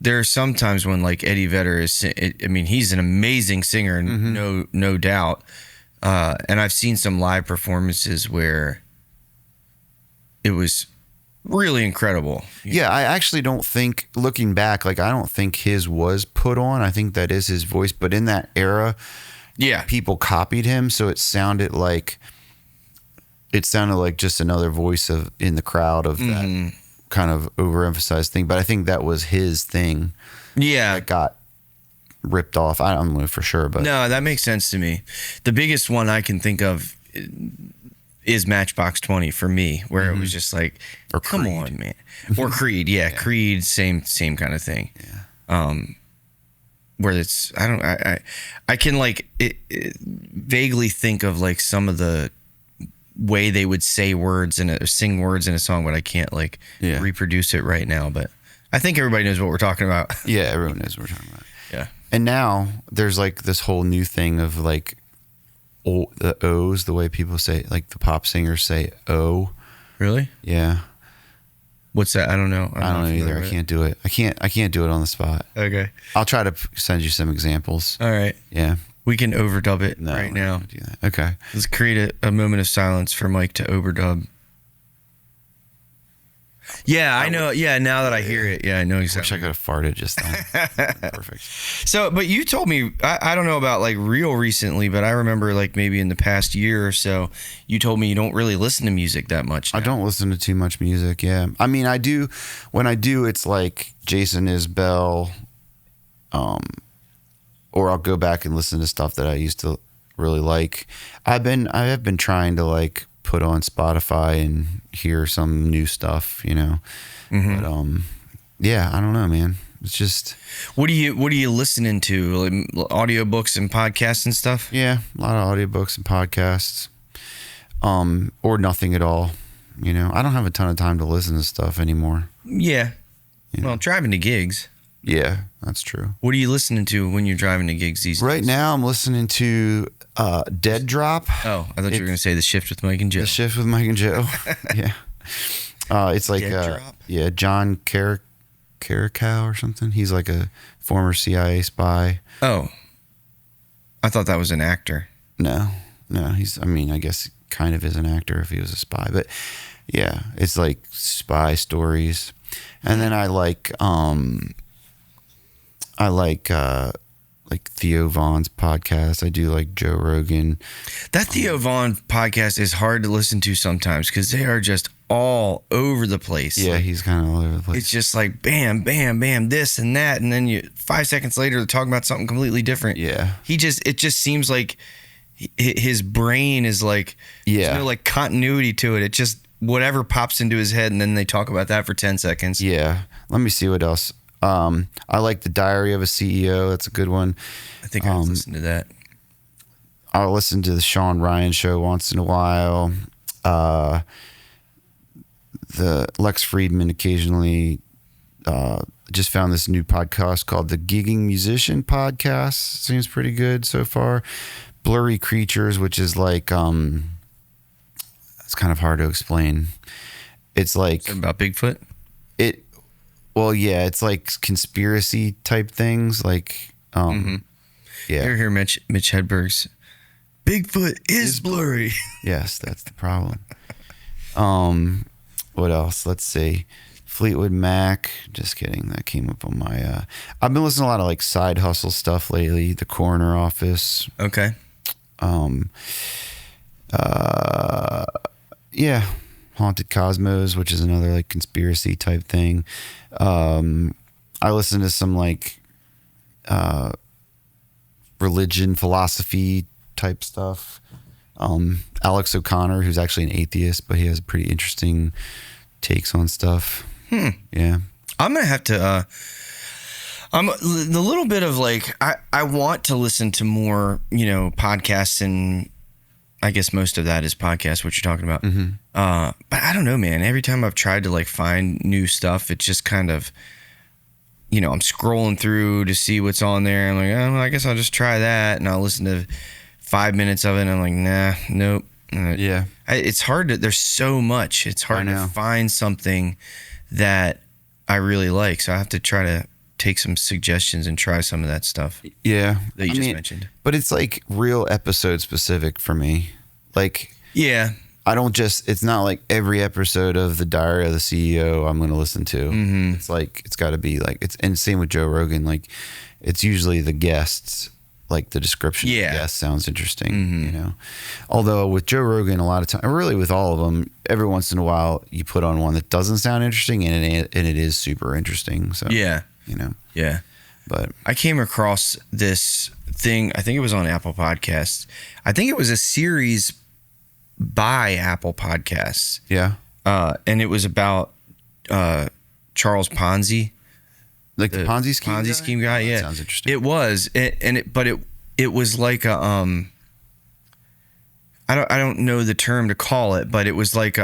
there are some times when, like, Eddie Vedder is, I mean, he's an amazing singer, no doubt. And I've seen some live performances where it was really incredible. Yeah, I actually don't think, looking back, like, I don't think his was put on. I think that is his voice. But in that era, people copied him, so it sounded like just another voice in the crowd of that kind of overemphasized thing. But I think that was his thing. Yeah. That got ripped off. I don't know for sure, but no, that makes sense to me. The biggest one I can think of is Matchbox 20 for me, where it was just like, or come Creed. on, man. Or Creed, Creed, same kind of thing. Yeah. Where it's, I can like vaguely think of like some of the way they would say words and sing words in a song, but I can't like reproduce it right now. But I think everybody knows what we're talking about. Yeah, everyone knows what we're talking about. Yeah. And now there's like this whole new thing of like the O's, the way people say, like the pop singers say O. Really? Yeah. What's that? I don't know. I don't know either. I can't do it. I can't do it on the spot. Okay. I'll try to send you some examples. All right. Yeah. We can overdub it right now. Do that. Okay. Let's create a moment of silence for Mike to overdub. Yeah, I know. Yeah, now that I hear it. Yeah, I know exactly. I wish I could have farted just then. Perfect. So, but you told me, I don't know about like real recently, but I remember like maybe in the past year or so, you told me you don't really listen to music that much now. I don't listen to too much music, yeah. I mean, I do. When I do, it's like Jason Isbell, or I'll go back and listen to stuff that I used to really like. I have been trying to like put on Spotify and hear some new stuff, you know. But yeah, I don't know, man. It's just, what are you listening to? Like audiobooks and podcasts and stuff? Yeah, a lot of audiobooks and podcasts, or nothing at all. You know, I don't have a ton of time to listen to stuff anymore. Yeah. You know? Well, driving to gigs. Yeah, that's true. What are you listening to when you're driving to gigs these days? Right now, I'm listening to Dead Drop. Oh, I thought you were going to say The Shift with Mike and Joe. The Shift with Mike and Joe. Yeah. It's like, John Carricow or something. He's like a former CIA spy. Oh. I thought that was an actor. No, I guess he kind of is an actor if he was a spy. But yeah, it's like spy stories. And then I like Theo Vaughn's podcast. I do like Joe Rogan. That Theo Vaughn podcast is hard to listen to sometimes because they are just all over the place. Yeah, he's kind of all over the place. It's just like bam, bam, bam, this and that, and then 5 seconds later they're talking about something completely different. Yeah, it just seems like his brain is like there's no like continuity to it. It just whatever pops into his head, and then they talk about that for 10 seconds. Yeah, let me see what else. I like The Diary of a CEO. That's a good one. I think I'll listen to that. I'll listen to the Sean Ryan show once in a while. The Lex Friedman occasionally. Just found this new podcast called the Gigging Musician Podcast. Seems pretty good so far. Blurry Creatures, which is like it's kind of hard to explain. It's like about Bigfoot. Well, yeah, it's like conspiracy type things, like, yeah. You ever hear Mitch Hedberg's Bigfoot is blurry? Yes, that's the problem. What else? Let's see. Fleetwood Mac. Just kidding. That came up on my. I've been listening to a lot of like side hustle stuff lately. The Coroner Office. Okay. Yeah. Haunted Cosmos, which is another like conspiracy type thing. I listen to some like religion, philosophy type stuff. Alex O'Connor, who's actually an atheist, but he has pretty interesting takes on stuff. Yeah. I'm going to have to, I'm the little bit of like, I want to listen to more, podcasts, and I guess most of that is podcasts, what you're talking about. But I don't know, man. Every time I've tried to like find new stuff, it's just kind of, I'm scrolling through to see what's on there. I'm like, oh, I guess I'll just try that. And I'll listen to 5 minutes of it. And I'm like, nah, nope. Yeah. It's hard there's so much. It's hard to find something that I really like. So I have to try to take some suggestions and try some of that stuff. Yeah. That you just mentioned. But it's like real episode specific for me. Like, yeah. It's not like every episode of The Diary of the CEO I'm going to listen to. It's like, it's got to be like, and same with Joe Rogan. Like, it's usually the guests, like the description of the guest sounds interesting, Although with Joe Rogan, a lot of time, really with all of them, every once in a while you put on one that doesn't sound interesting and it is super interesting. So, yeah. Yeah. But I came across this thing, I think it was on Apple Podcasts. I think it was a series by Apple Podcasts. Yeah. And it was about Charles Ponzi. Like the Ponzi scheme Ponzi guy? scheme guy, yeah. That sounds interesting. It was. But it was like a I don't know the term to call it, but it was like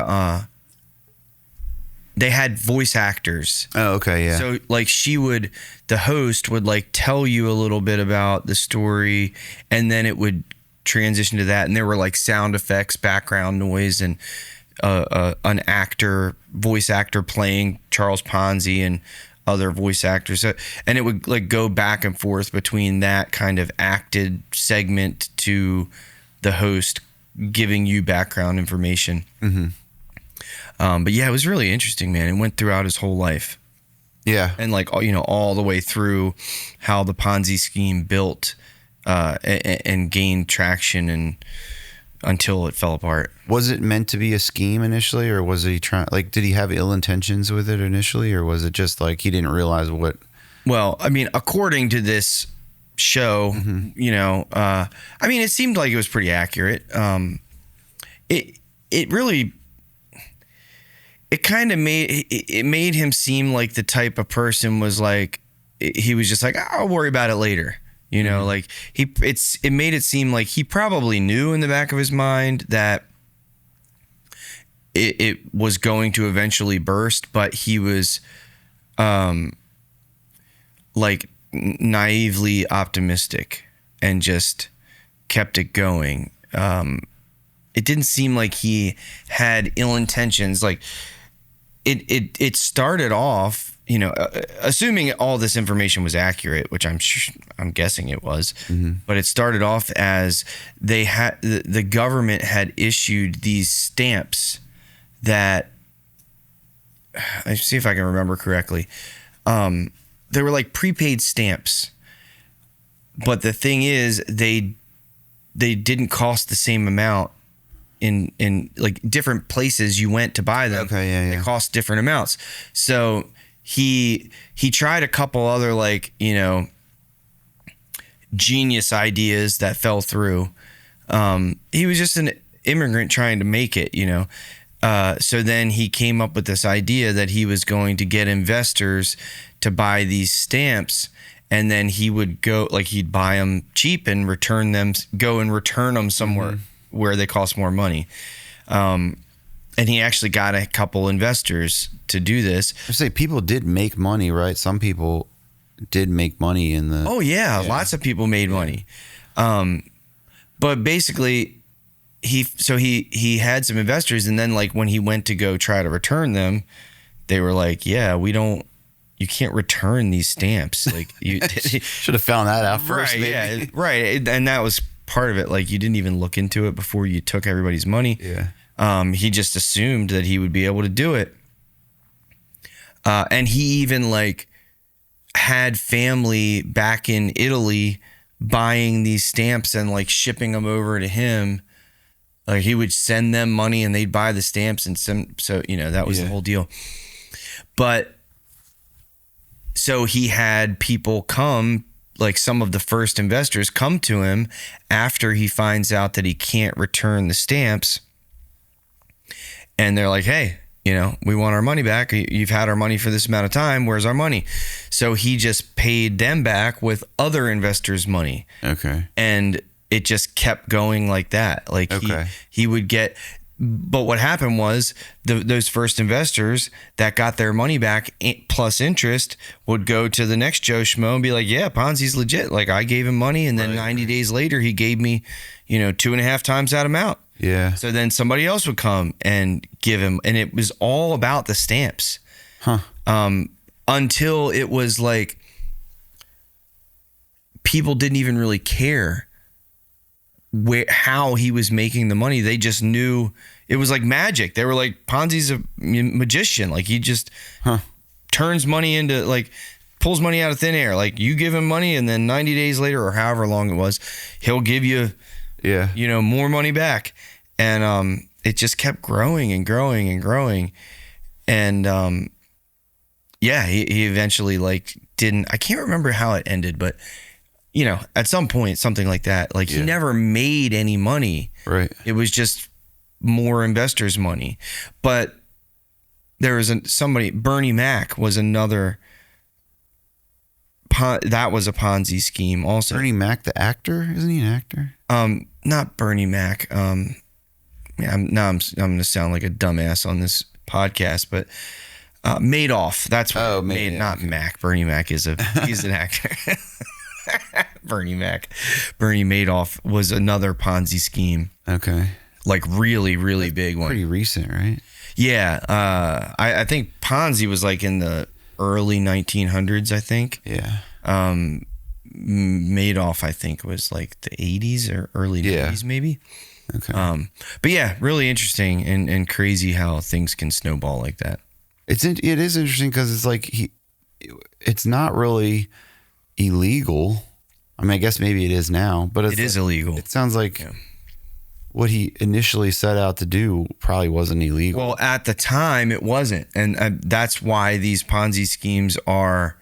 they had voice actors. Oh, okay, yeah. So like the host would like tell you a little bit about the story, and then it would transition to that, and there were like sound effects, background noise, and an voice actor playing Charles Ponzi and other voice actors. And it would like go back and forth between that kind of acted segment to the host giving you background information. But yeah, it was really interesting, man. It went throughout his whole life. Yeah. And like, all the way through how the Ponzi scheme built and gained traction and until it fell apart. Was it meant to be a scheme initially, or was he did he have ill intentions with it initially, or was it just like he didn't realize what? Well, I mean, according to this show, it seemed like it was pretty accurate. It really, it kind of made him seem like the type of person was like, he was just like, I'll worry about it later. Like it made it seem like he probably knew in the back of his mind that it was going to eventually burst, but he was like naively optimistic and just kept it going. It didn't seem like he had ill intentions. Like it started off, assuming all this information was accurate, which I'm guessing it was, but it started off as the government had issued these stamps that, let's see if I can remember correctly. They were like prepaid stamps, but the thing is they didn't cost the same amount in like different places you went to buy them. Okay, yeah. They cost different amounts. So he tried a couple other genius ideas that fell through. He was just an immigrant trying to make it, So then he came up with this idea that he was going to get investors to buy these stamps, and then he would go, like he'd buy them cheap and return them somewhere where they cost more money. And he actually got a couple investors to do this. I say people did make money, right? Some people did make money in the... Oh yeah. Lots of people made money. But basically he had some investors, and then like when he went to go try to return them, they were like, yeah, you can't return these stamps. Like you should have found that out first. Right, maybe. Yeah, right. And that was part of it. Like you didn't even look into it before you took everybody's money. Yeah. He just assumed that he would be able to do it. And he even like had family back in Italy buying these stamps and like shipping them over to him. Like he would send them money and they'd buy the stamps and so that was the whole deal. But so he had people come, like some of the first investors come to him after he finds out that he can't return the stamps. And they're like, hey, we want our money back. You've had our money for this amount of time. Where's our money? So he just paid them back with other investors' money. Okay. And it just kept going like that. Like he would get, but what happened was those first investors that got their money back plus interest would go to the next Joe Schmo and be like, yeah, Ponzi's legit. Like I gave him money. And then 90 days later, he gave me, 2.5 times that amount. Yeah. So then somebody else would come and give him, and it was all about the stamps. Until it was like people didn't even really care how he was making the money. They just knew it was like magic. They were like, Ponzi's a magician. Like he just turns money into, like, pulls money out of thin air. Like you give him money, and then 90 days later, or however long it was, he'll give you more money back. And it just kept growing and growing and growing. And he eventually I can't remember how it ended, but at some point, something like that. Like he never made any money. Right. It was just more investors' money. But there was Bernie Mac was another, that was a Ponzi scheme also. Bernie Mac, the actor? Isn't he an actor? Not Bernie Mac. I'm going to sound like a dumbass on this podcast, but Madoff. That's what not Mac. Bernie Mac he's an actor. Bernie Madoff was another Ponzi scheme. Okay. Like really, really big one. Pretty recent, right? Yeah. I think Ponzi was like in the early 1900s, I think. Yeah. Madoff, I think, was like the 80s or early 90s, maybe. Okay. But yeah, really interesting and crazy how things can snowball like that. It is interesting because it's like it's not really illegal. I mean, I guess maybe it is now, but it is illegal. It sounds like what he initially set out to do probably wasn't illegal. Well, at the time it wasn't. And that's why these Ponzi schemes are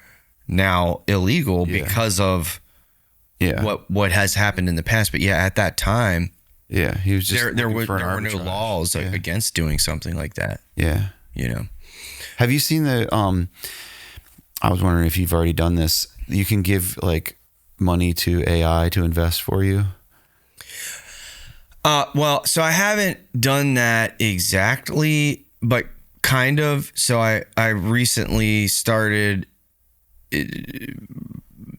now illegal because of what has happened in the past. But at that time, he was just there were no laws against doing something like that. Yeah. Have you seen the I was wondering if you've already done this. You can give like money to AI to invest for you. Well, so I haven't done that exactly, but kind of. So I recently started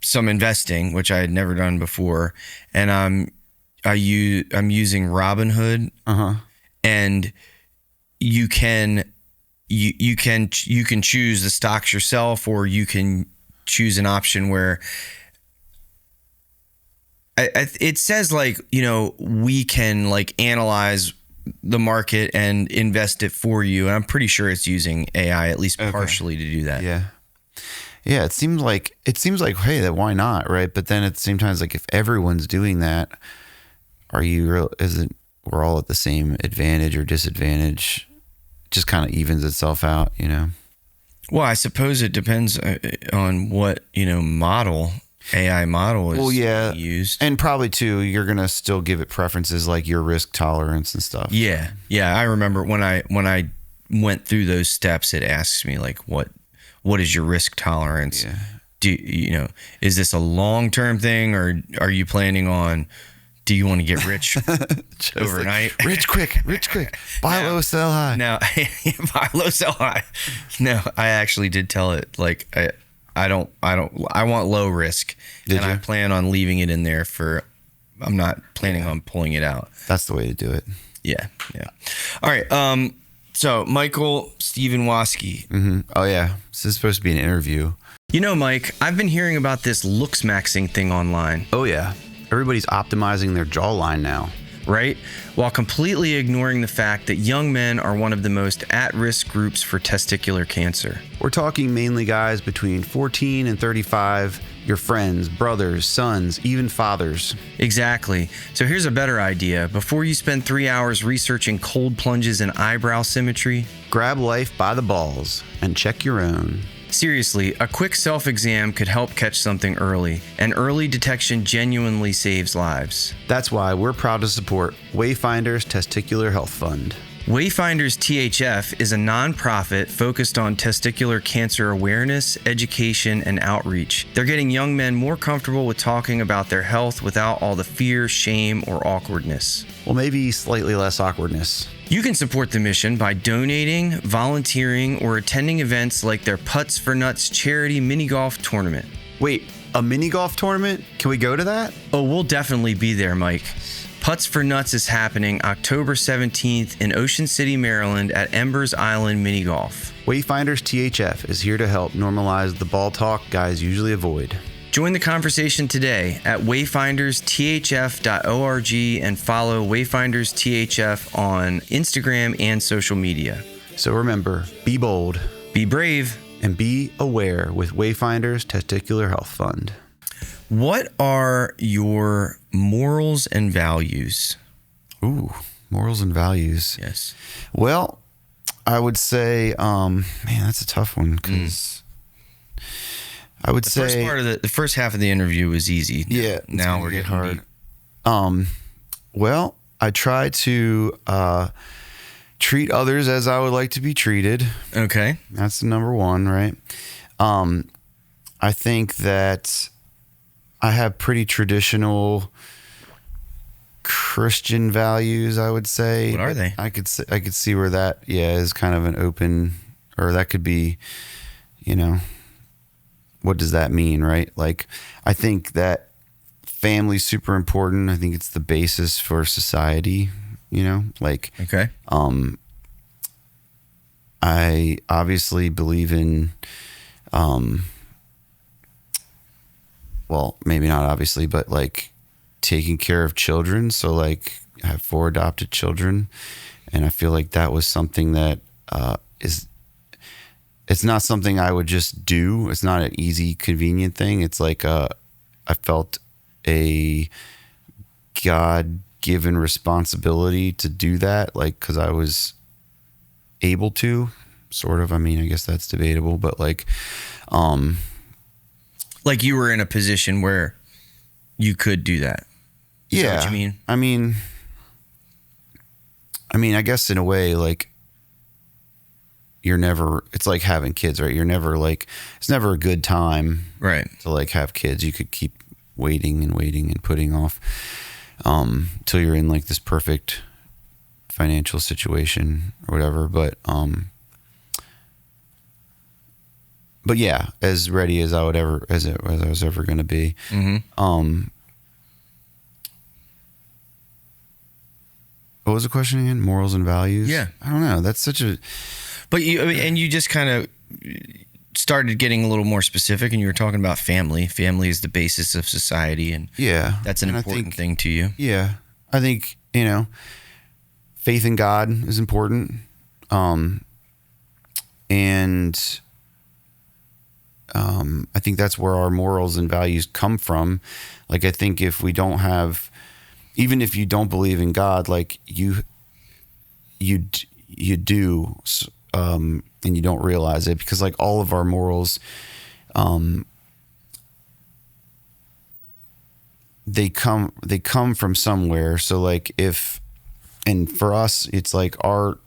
some investing, which I had never done before, and I'm using Robinhood, and you can choose the stocks yourself, or you can choose an option where it says we can analyze the market and invest it for you. And I'm pretty sure it's using AI at least partially to do that. Yeah. Yeah. It seems like, hey, why not? Right. But then at the same time, it's like, if everyone's doing that, we're all at the same advantage or disadvantage? It just kind of evens itself out, Well, I suppose it depends on what, AI model is used. And probably too, you're going to still give it preferences like your risk tolerance and stuff. Yeah. Yeah. I remember when I went through those steps, it asks me what is your risk tolerance? Yeah. Is this a long-term thing, or are you planning on, do you want to get rich overnight? Like, rich quick. Buy low, sell high. No, buy low, sell high. No, I actually did tell it I want low risk. I plan on leaving it in there I'm not planning on pulling it out. That's the way to do it. Yeah. All right. So Michael Steven Waskey. Mm-hmm. Oh yeah. This is supposed to be an interview. Mike, I've been hearing about this looks maxing thing online. Oh yeah. Everybody's optimizing their jawline now. Right? While completely ignoring the fact that young men are one of the most at-risk groups for testicular cancer. We're talking mainly guys between 14 and 35, your friends, brothers, sons, even fathers. Exactly. So here's a better idea. Before you spend 3 hours researching cold plunges and eyebrow symmetry, grab life by the balls and check your own. Seriously, a quick self-exam could help catch something early, and early detection genuinely saves lives. That's why we're proud to support Wayfinders Testicular Health Fund. Wayfinders THF is a nonprofit focused on testicular cancer awareness, education, and outreach. They're getting young men more comfortable with talking about their health without all the fear, shame, or awkwardness. Well, maybe slightly less awkwardness. You can support the mission by donating, volunteering, or attending events like their Putts for Nuts charity mini golf tournament. Wait, a mini golf tournament? Can we go to that? Oh, we'll definitely be there, Mike. Putts for Nuts is happening October 17th in Ocean City, Maryland at Embers Island Mini Golf. Wayfinders THF is here to help normalize the ball talk guys usually avoid. Join the conversation today at wayfindersthf.org and follow Wayfinders THF on Instagram and social media. So remember, be bold, be brave, and be aware with Wayfinders Testicular Health Fund. What are your morals and values? Ooh, morals and values. Yes. Well, I would say, man, that's a tough one because I would say first part of the first half of the interview was easy. Yeah. Now we're getting hard. Well, I try to treat others as I would like to be treated. Okay. That's the number one, right? I think that I have pretty traditional Christian values, I would say. What are they? I could see where that, is kind of an open, or that could be, what does that mean, right? Like, I think that family's super important. I think it's the basis for society, like. Okay. I obviously believe in, well, maybe not obviously, but like taking care of children. So like I have 4 adopted children, and I feel like that was something that it's not something I would just do. It's not an easy, convenient thing. It's like I felt a God-given responsibility to do that, like, because I was able to, sort of. I mean, I guess that's debatable, but like you were in a position where you could do that. Is that what you mean? I mean, I guess in a way, like, it's like having kids, right? You're never like, it's never a good time, right, to like have kids. You could keep waiting and putting off till you're in like this perfect financial situation or whatever. But yeah, as ready as I was ever going to be. Mm-hmm. What was the question again? Morals and values? Yeah. I don't know. That's such a... But you just kind of started getting a little more specific, and you were talking about family. Family is the basis of society, and that's an important thing to you. Yeah. I think, faith in God is important. And I think that's where our morals and values come from. Like, I think if we don't have, even if you don't believe in God, like you do, and you don't realize it, because like all of our morals, they come from somewhere. So like and for us, it's like our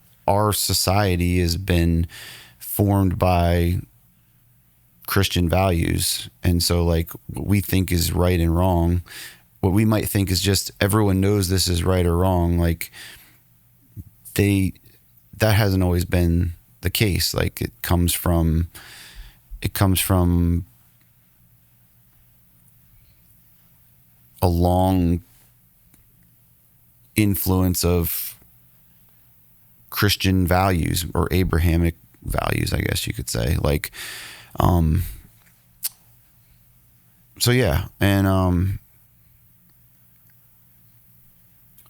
society has been formed by Christian values. And so like what we think is right and wrong, what we might think is just everyone knows this is right or wrong, like that hasn't always been the case. Like it comes from a long influence of Christian values, or Abrahamic values, I guess you could say. Like, so yeah. And,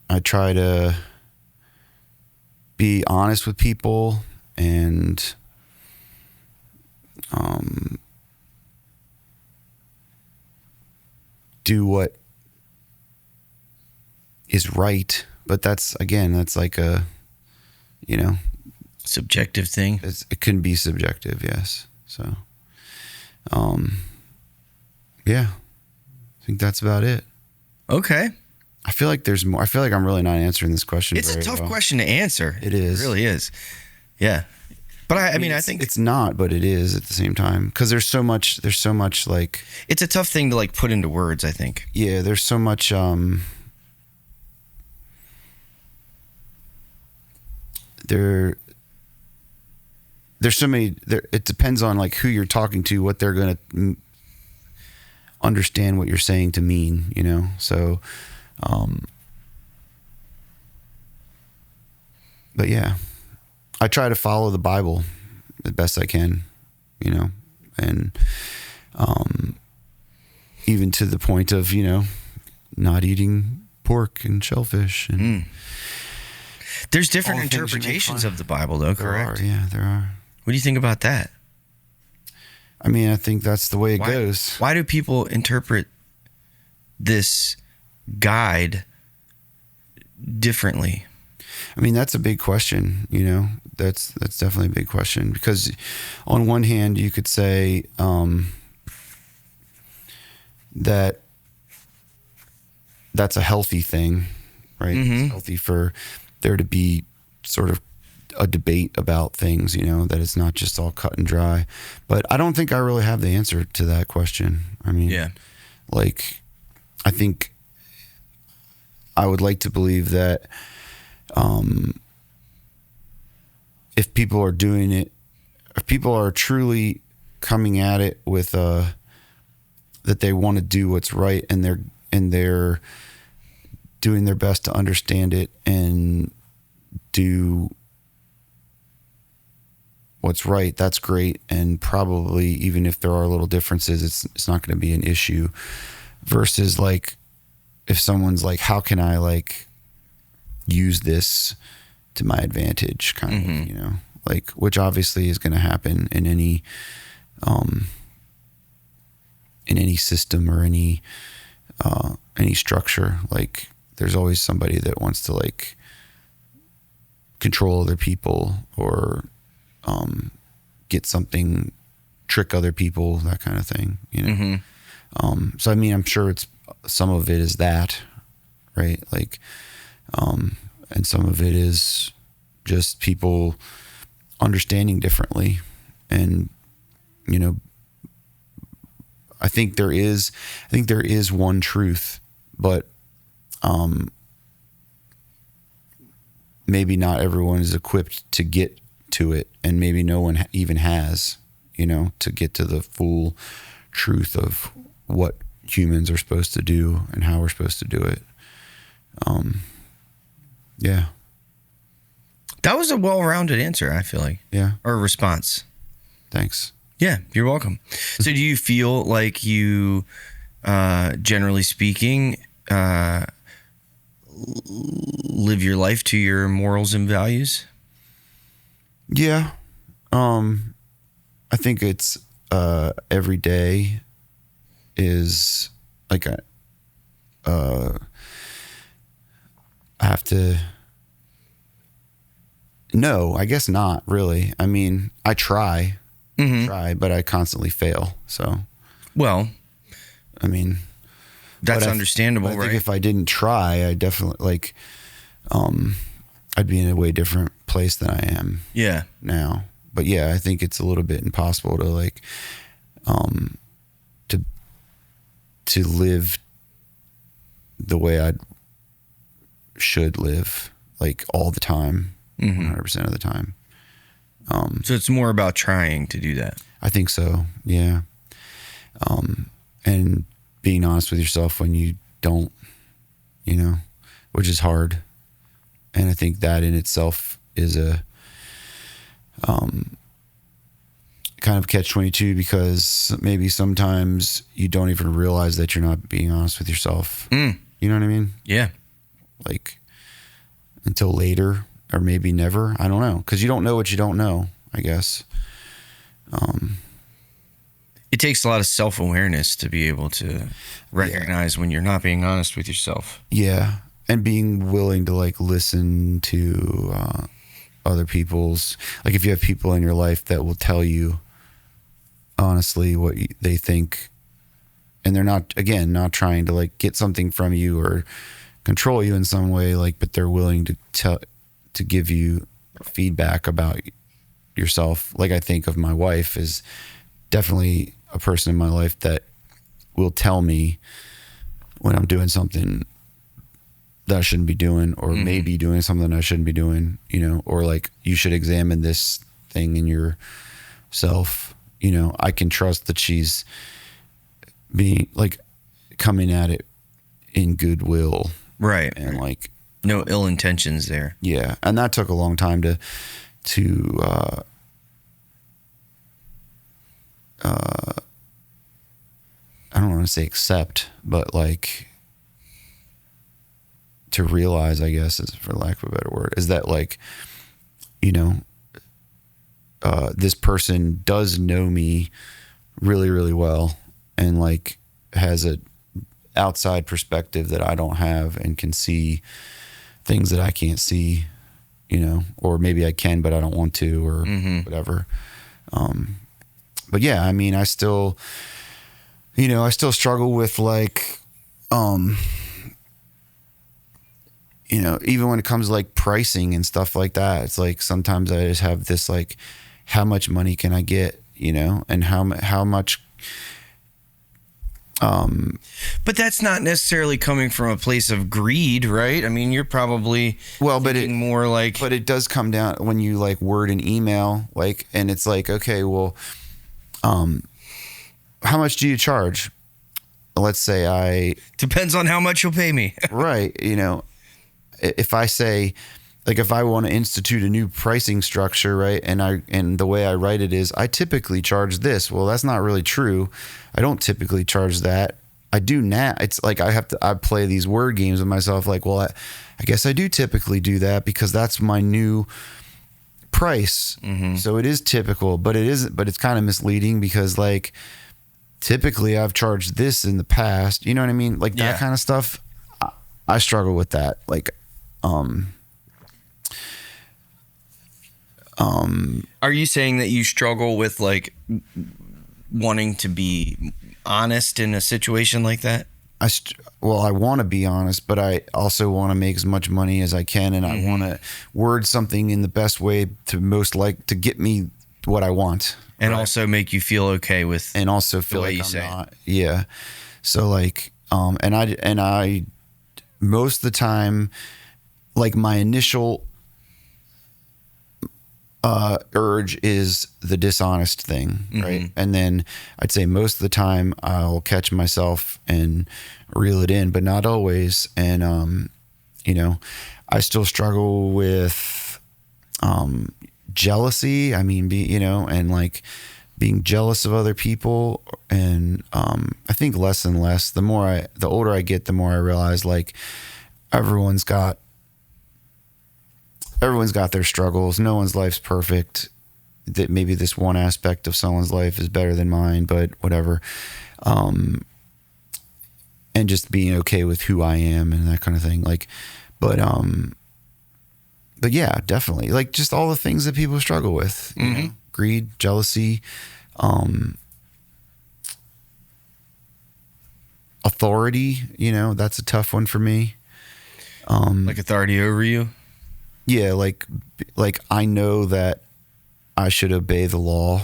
I try to be honest with people and, do what is right. But that's like a, subjective thing. It can be subjective. Yes. So, yeah, I think that's about it. Okay. I feel like there's more. I feel like I'm really not answering this question. It's a tough question to answer. It is. It really is. Yeah. But I mean, I think it's not, but it is at the same time, because there's so much like, it's a tough thing to like put into words, I think. Yeah, there's so much there's so many it depends on like who you're talking to, what they're going to understand what you're saying to mean, you know? So but yeah, I try to follow the Bible the best I can, you know, and even to the point of, you know, not eating pork and shellfish. And there's different interpretations of the Bible, though, correct? There are. What do you think about that? I mean, I think that's the way it goes. Why do people interpret this guide differently? I mean, that's a big question, you know. That's definitely a big question, because on one hand you could say that that's a healthy thing, right? It's healthy for there to be sort of a debate about things, you know, that it's not just all cut and dry. But I don't think I really have the answer to that question. I mean, like, I think I would like to believe that if people are doing it, if people are truly coming at it with that they want to do what's right, and they're doing their best to understand it and do what's right, that's great. And probably even if there are little differences, it's not going to be an issue. Versus like if someone's like, how can I like use this to my advantage, kind of, you know, like, which obviously is going to happen in any system or any structure. Like, there's always somebody that wants to like control other people or get something, trick other people, that kind of thing, you know. So I mean, I'm sure it's some of it is that, right? Like, and some of it is just people understanding differently. And, you know, I think there is one truth, but maybe not everyone is equipped to get to it, and maybe no one even has, you know, to get to the full truth of what humans are supposed to do and how we're supposed to do it. Yeah. That was a well-rounded answer, I feel like. Yeah. Or response. Thanks. Yeah, you're welcome. So do you feel like you, generally speaking, live your life to your morals and values? Yeah. I think it's every day is like I have to. No, I guess not really. I mean, I try, but I constantly fail. So, well, I mean, that's understandable, right? I right? think if I didn't try, I definitely like, I'd be in a way different place than I am. Yeah. Now, but yeah, I think it's a little bit impossible to like, to live the way I should live, like all the time, 100% of the time. So it's more about trying to do that. I think so. Yeah. And being honest with yourself when you don't, you know, which is hard. And I think that in itself is a, kind of catch-22, because maybe sometimes you don't even realize that you're not being honest with yourself. You know what I mean? Yeah. Like until later, or maybe never. I don't know. Because you don't know what you don't know, I guess. It takes a lot of self-awareness to be able to recognize when you're not being honest with yourself. Yeah. And being willing to like listen to other people's, like if you have people in your life that will tell you honestly what they think, and they're not, again, not trying to like get something from you or control you in some way, like, but they're willing to give you feedback about yourself. Like, I think of my wife as definitely a person in my life that will tell me when I'm doing something that I shouldn't be doing, or maybe doing something I shouldn't be doing, you know, or like, you should examine this thing in yourself. You know, I can trust that she's being like coming at it in goodwill. Right. And like, no ill intentions there. Yeah. And that took a long time to I don't want to say accept, but like to realize, I guess, is, for lack of a better word, is that like, you know, this person does know me really, really well, and like has a outside perspective that I don't have, and can see things that I can't see, you know, or maybe I can, but I don't want to, or whatever. But yeah, I mean, I still struggle with like, you know, even when it comes to like pricing and stuff like that, it's like, sometimes I just have this like, how much money can I get, you know, and how much. But that's not necessarily coming from a place of greed, right? I mean, you're probably more like. But it does come down when you like word an email, like, and it's like, okay, well, how much do you charge? Let's say depends on how much you'll pay me. Right. You know, if I say, like, if I want to institute a new pricing structure, right, and the way I write it is, I typically charge this. Well, that's not really true. I don't typically charge that. I do now. It's like I play these word games with myself. Like, well, I guess I do typically do that because that's my new price. So it is typical, but it's kind of misleading because like typically I've charged this in the past. You know what I mean? Like that kind of stuff. I struggle with that. Like, are you saying that you struggle with like wanting to be honest in a situation like that? I want to be honest, but I also want to make as much money as I can, and I want to word something in the best way to get me what I want, and also make you feel okay with, and also feel the way like you I'm say not. Yeah. So like, and I most of the time, like my initial urge is the dishonest thing, right? And then I'd say most of the time I'll catch myself and reel it in, but not always. And you know, I still struggle with jealousy. I mean, and like being jealous of other people. And I think less and less. The older I get, the more I realize like everyone's got their struggles. No one's life's perfect. That maybe this one aspect of someone's life is better than mine, but whatever. And just being okay with who I am and that kind of thing. Like, but yeah, definitely. Like just all the things that people struggle with, you know? Greed, jealousy, authority, you know, that's a tough one for me. Like authority over you? Yeah, like I know that I should obey the law,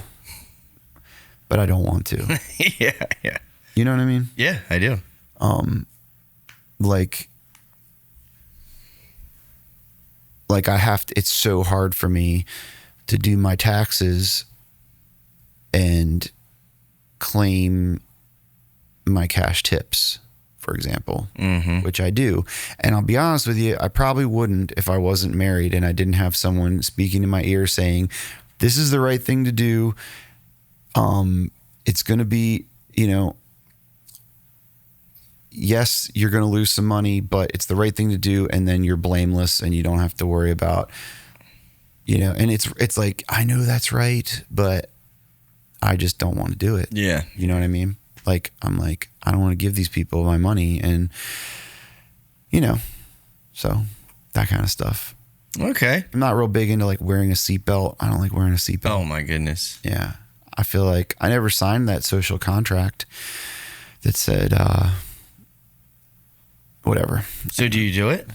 but I don't want to. Yeah. You know what I mean? Yeah, I do. Like I have to. It's so hard for me to do my taxes and claim my cash tips, for example, which I do. And I'll be honest with you, I probably wouldn't if I wasn't married and I didn't have someone speaking in my ear saying, this is the right thing to do. It's going to be, you know, yes, you're going to lose some money, but it's the right thing to do. And then you're blameless and you don't have to worry about, you know, and it's like, I know that's right, but I just don't want to do it. Yeah. You know what I mean? Like, I'm like, I don't want to give these people my money, and, you know, so that kind of stuff. Okay. I'm not real big into like wearing a seatbelt. I don't like wearing a seatbelt. Oh my goodness. Yeah. I feel like I never signed that social contract that said, whatever. So do you do it?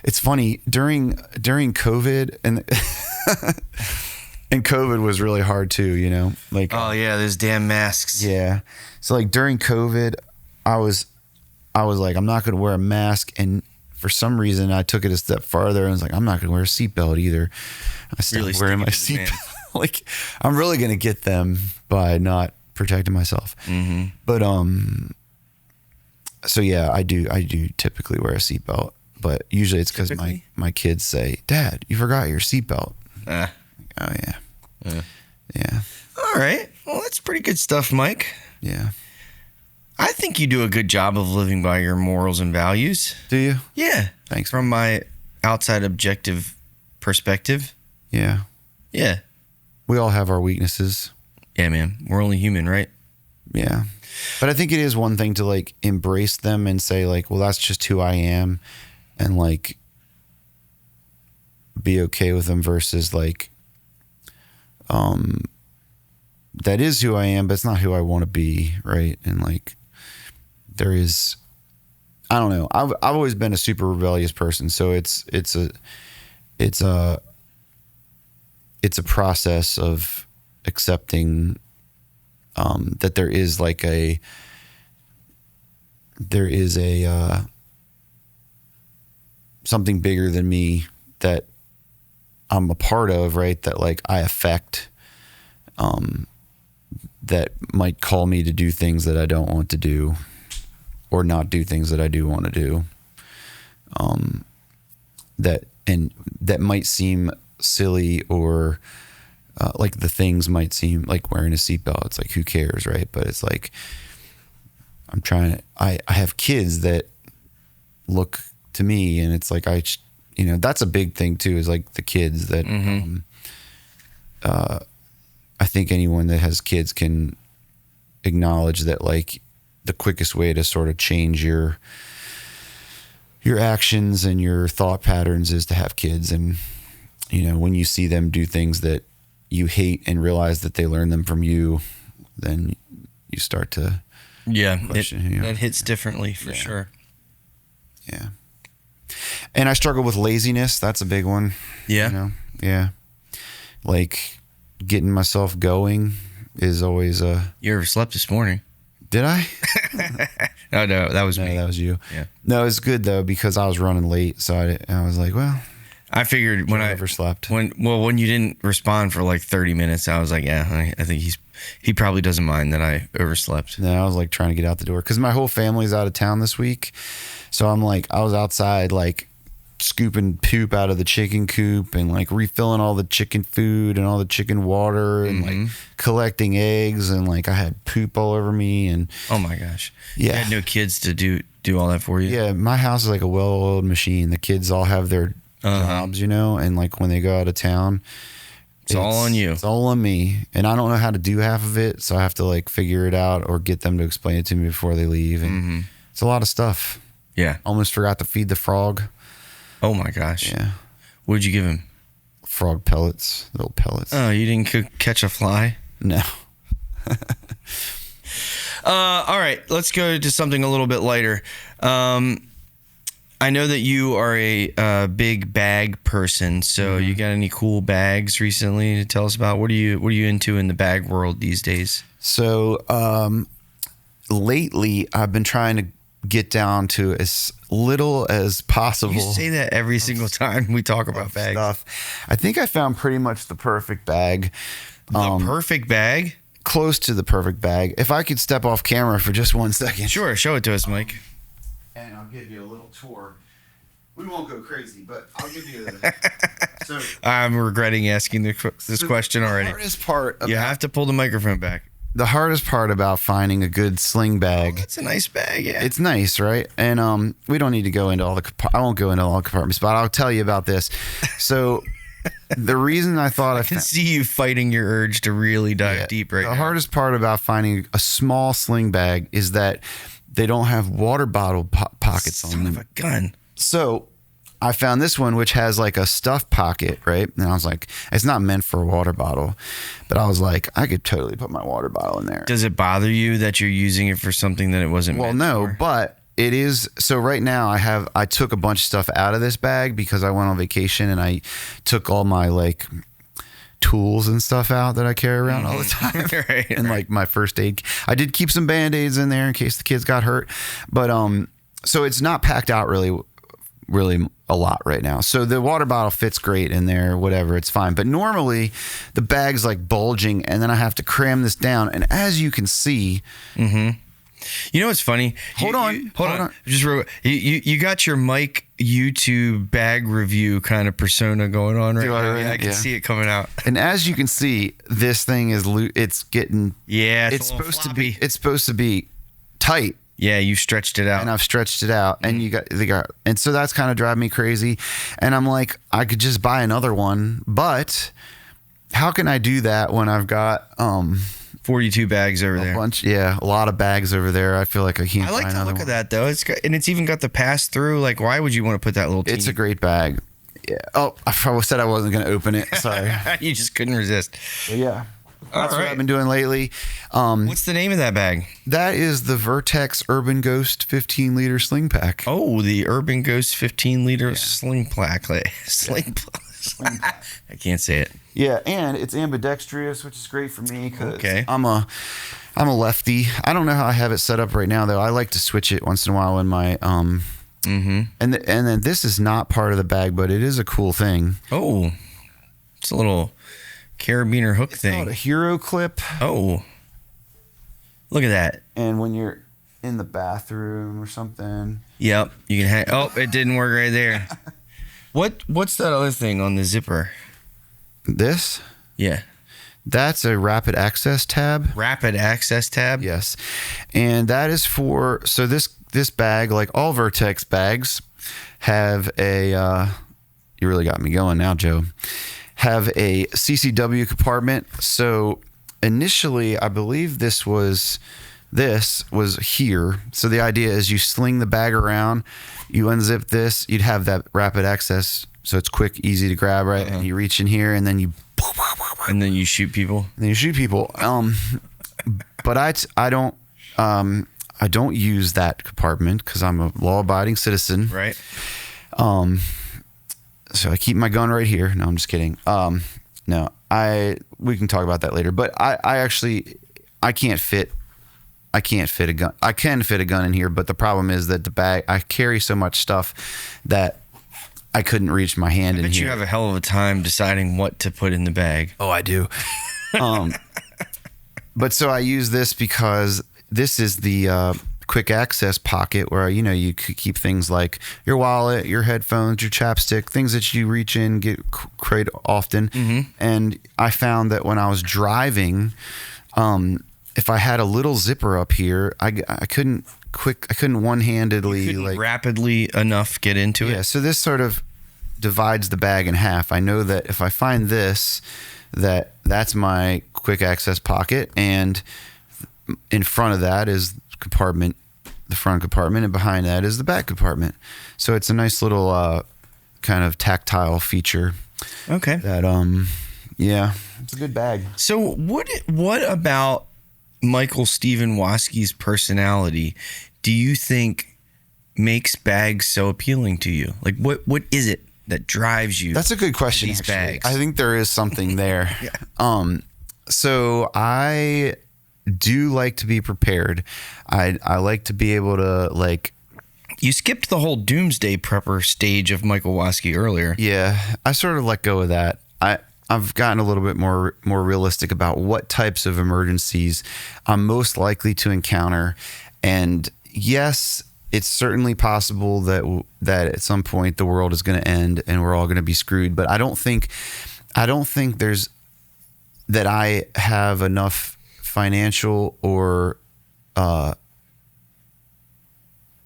It's funny during COVID and and COVID was really hard too, you know, like, Oh yeah. Those damn masks. yeah. So like during COVID, I was like, I'm not going to wear a mask. And for some reason I took it a step farther and was like, I'm not going to wear a seatbelt either. I stopped Really wearing my sticking to the seatbelt. Like I'm really going to get them by not protecting myself. Mm-hmm. But, so yeah, I do typically wear a seatbelt, but usually it's because my kids say, Dad, you forgot your seatbelt. Oh yeah. Yeah. All right. Well, that's pretty good stuff, Mike. Yeah. I think you do a good job of living by your morals and values. Do you? Yeah. Thanks. From my outside objective perspective. Yeah. Yeah. We all have our weaknesses. Yeah, man. We're only human, right? Yeah. But I think it is one thing to like embrace them and say like, well, that's just who I am, and like be okay with them versus like, that is who I am, but it's not who I want to be. Right. And like, there is, I don't know. I've always been a super rebellious person. So it's a process of accepting, that there is something bigger than me that I'm a part of, right? That like I affect, that might call me to do things that I don't want to do, or not do things that I do want to do. That might seem silly, or like the things might seem like wearing a seatbelt. It's like, who cares, right? But it's like, I have kids that look to me, and it's like, that's a big thing too, is like the kids that, I think anyone that has kids can acknowledge that like the quickest way to sort of change your actions and your thought patterns is to have kids. And, when you see them do things that you hate and realize that they learn them from you, then you start to question, that hits differently for sure. Yeah. And I struggle with laziness. That's a big one. Yeah. Yeah. Like getting myself going is always You overslept this morning. Did I? No, that was me. That was you. Yeah. No, it's good though, because I was running late. So I was like, well, I figured when I overslept. When you didn't respond for like 30 minutes, I was like, yeah, I think he probably doesn't mind that I overslept. No, I was like trying to get out the door because my whole family's out of town this week. So I'm like, I was outside like scooping poop out of the chicken coop and like refilling all the chicken food and all the chicken water and like collecting eggs, and like I had poop all over me. And oh my gosh. Yeah. You had no kids to do all that for you. Yeah. My house is like a well-oiled machine. The kids all have their jobs, and like when they go out of town, it's all on you. It's all on me. And I don't know how to do half of it. So I have to like figure it out or get them to explain it to me before they leave. And it's a lot of stuff. Yeah. Almost forgot to feed the frog. Oh my gosh. Yeah. What'd you give him? Frog pellets, little pellets. Oh, you didn't catch a fly? No. All right, let's go to something a little bit lighter. I know that you are a big bag person, so you got any cool bags recently to tell us about? What are you into in the bag world these days? So lately, I've been trying to get down to as little as possible. You say that every single time we talk about bags. Stuff. I think I found pretty much the perfect bag. The perfect bag? Close to the perfect bag. If I could step off camera for just 1 second. Sure, show it to us, Mike. And I'll give you a little tour. We won't go crazy, but I'll give you so I'm regretting asking this question already. The hardest part you have to pull the microphone back. The hardest part about finding a good sling bag. It's a nice bag, yeah. It's nice, right? And we don't need to go into all the I won't go into all the compartments, but I'll tell you about this. So the reason I thought I can see you fighting your urge to really dive deep right now. The hardest part about finding a small sling bag is that they don't have water bottle pockets on them. Son of a gun. So I found this one, which has like a stuff pocket, right? And I was like, it's not meant for a water bottle, but I was like, I could totally put my water bottle in there. Does it bother you that you're using it for something that it wasn't meant for? Well, no, but it is. So right now I took a bunch of stuff out of this bag because I went on vacation and I took all my like tools and stuff out that I carry around all the time. And like my first aid. I did keep some Band-Aids in there in case the kids got hurt. But so it's not packed out really a lot right now. So the water bottle fits great in there, whatever, it's fine. But normally the bag's like bulging and then I have to cram this down. And as you can see, you know what's funny? Hold on. Just you got your Mike YouTube bag review kind of persona going on right now. Yeah, I can see it coming out. And as you can see, this thing is it's getting it's supposed to be tight. Yeah, you stretched it out. And I've stretched it out. And and so that's kind of driving me crazy. And I'm like, I could just buy another one, but how can I do that when I've got 42 bags over there? A lot of bags over there. I feel like I can't. I like the look of that though. It's even got the pass through. Like, why would you want to put that little? It's a great bag. Yeah. Oh, I said I wasn't going to open it. Sorry. You just couldn't resist. But yeah. That's what I've been doing lately. What's the name of that bag? That is the Vertx Urban Ghost 15-liter sling pack. Oh, the Urban Ghost 15-liter sling pack. I can't say it. Yeah, and it's ambidextrous, which is great for me because I'm a lefty. I don't know how I have it set up right now though. I like to switch it once in a while in my and then this is not part of the bag, but it is a cool thing. Oh, it's a little carabiner hook thing. Called a hero clip. Oh, look at that. And when you're in the bathroom or something. Yep, you can hang. Oh, it didn't work right there. What's that other thing on the zipper? This? Yeah. That's a rapid access tab. Rapid access tab? Yes. And that is for, so this bag, like all Vertx bags, have a, you really got me going now, Joe, have a CCW compartment. So initially, I believe this was here. So the idea is you sling the bag around, you unzip this, you'd have that rapid access. So it's quick, easy to grab, right? And you reach in here and then you... And then you shoot people? But I don't use that compartment because I'm a law-abiding citizen. Right. So I keep my gun right here. No, I'm just kidding. No, we can talk about that later. But I can't fit a gun. I can fit a gun in here, but the problem is that the bag, I carry so much stuff that I couldn't reach my hand in here. But you have a hell of a time deciding what to put in the bag. Oh, I do. But so I use this because this is the quick access pocket where, you could keep things like your wallet, your headphones, your chapstick, things that you reach in, get quite often. Mm-hmm. And I found that when I was driving, if I had a little zipper up here, I couldn't one-handedly rapidly enough get into it. Yeah, so this sort of divides the bag in half. I know that if I find this, that's my quick access pocket, and in front of that is the front compartment, and behind that is the back compartment. So it's a nice little kind of tactile feature. Okay. That it's a good bag. So what about Michael Steven Waskey's personality do you think makes bags so appealing to you? Like what is it that drives you? That's a good question. These bags. I think there is something there. Yeah. So I do like to be prepared. I like to be able to like. You skipped the whole doomsday prepper stage of Michael Waskey earlier. Yeah, I sort of let go of that. I've gotten a little bit more realistic about what types of emergencies I'm most likely to encounter, and yes, it's certainly possible that at some point the world is going to end and we're all going to be screwed. But I don't think there's that I have enough financial or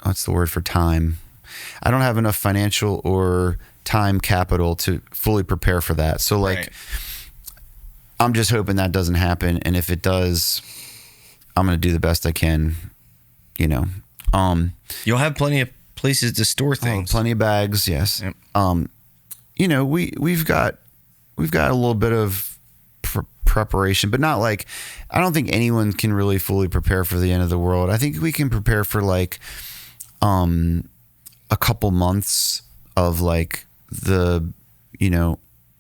what's the word for time? I don't have enough financial or time capital to fully prepare for that. So like, right. I'm just hoping that doesn't happen. And if it does, I'm going to do the best I can, You'll have plenty of places to store things. Plenty of bags. Yes. Yep. We've got a little bit of preparation, but not like, I don't think anyone can really fully prepare for the end of the world. I think we can prepare for like, a couple months of like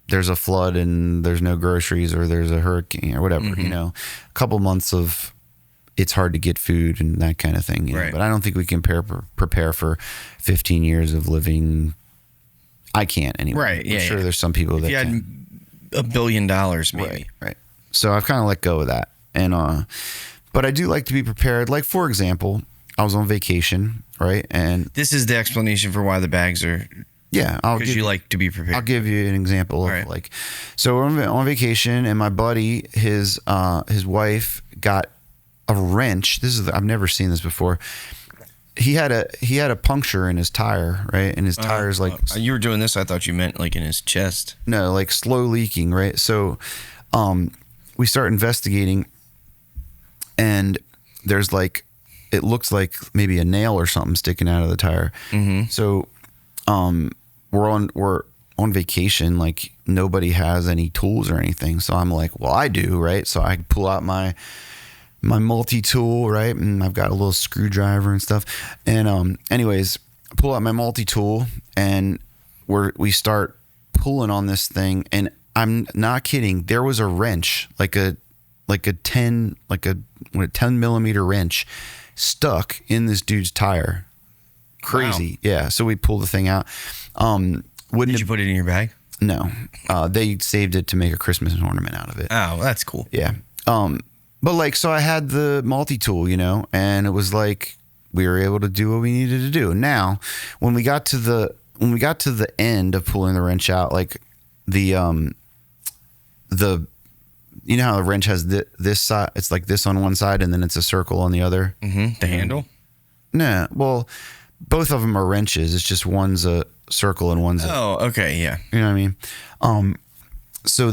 there's a flood and there's no groceries or there's a hurricane or whatever, a couple months of it's hard to get food and that kind of thing. Right. But I don't think we can prepare for 15 years of living. I can't anyway. Right. Yeah. I'm sure there's some people that you had can. $1 billion, maybe. Right. So I've kind of let go of that. And, but I do like to be prepared. Like, for example, I was on vacation, right? And this is the explanation for why the bags are. Yeah. Because you like to be prepared. I'll give you an example of like, so we're on vacation and my buddy, his wife got a wrench. I've never seen this before. He had a puncture in his tire, right? And his tire's like... You were doing this, I thought you meant like in his chest. No, like slow leaking, right? So we start investigating and there's like, it looks like maybe a nail or something sticking out of the tire. Mm-hmm. So we're on vacation, like nobody has any tools or anything. So I'm like, well, I do, right? So I pull out my multi-tool, right? And I've got a little screwdriver and stuff. And anyways, I pull out my multi-tool and we start pulling on this thing. And I'm not kidding. There was a wrench, like a 10 millimeter wrench stuck in this dude's tire. Crazy. Wow. Yeah. So we pulled the thing out. Did you put it in your bag? No. They saved it to make a Christmas ornament out of it. Oh, that's cool. Yeah. But like, so I had the multi-tool, and it was like we were able to do what we needed to do. Now, when we got to the end of pulling the wrench out, like the you know how the wrench has this side, it's like this on one side and then it's a circle on the other. Mm-hmm. The handle? No, well, both of them are wrenches. It's just one's a circle and one's okay, yeah. You know what I mean? So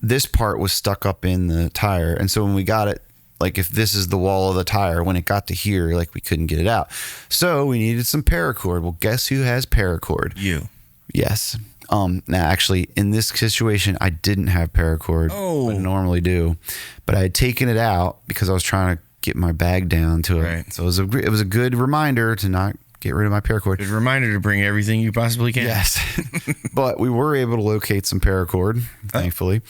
this part was stuck up in the tire. And so when we got it, like if this is the wall of the tire, when it got to here, like we couldn't get it out. So we needed some paracord. Well, guess who has paracord? You. Yes. Now actually in this situation, I didn't have paracord. Oh. I normally do, but I had taken it out because I was trying to get my bag down to it. Right. So it was a good reminder to not get rid of my paracord. Good reminder to bring everything you possibly can. Yes. But we were able to locate some paracord, thankfully,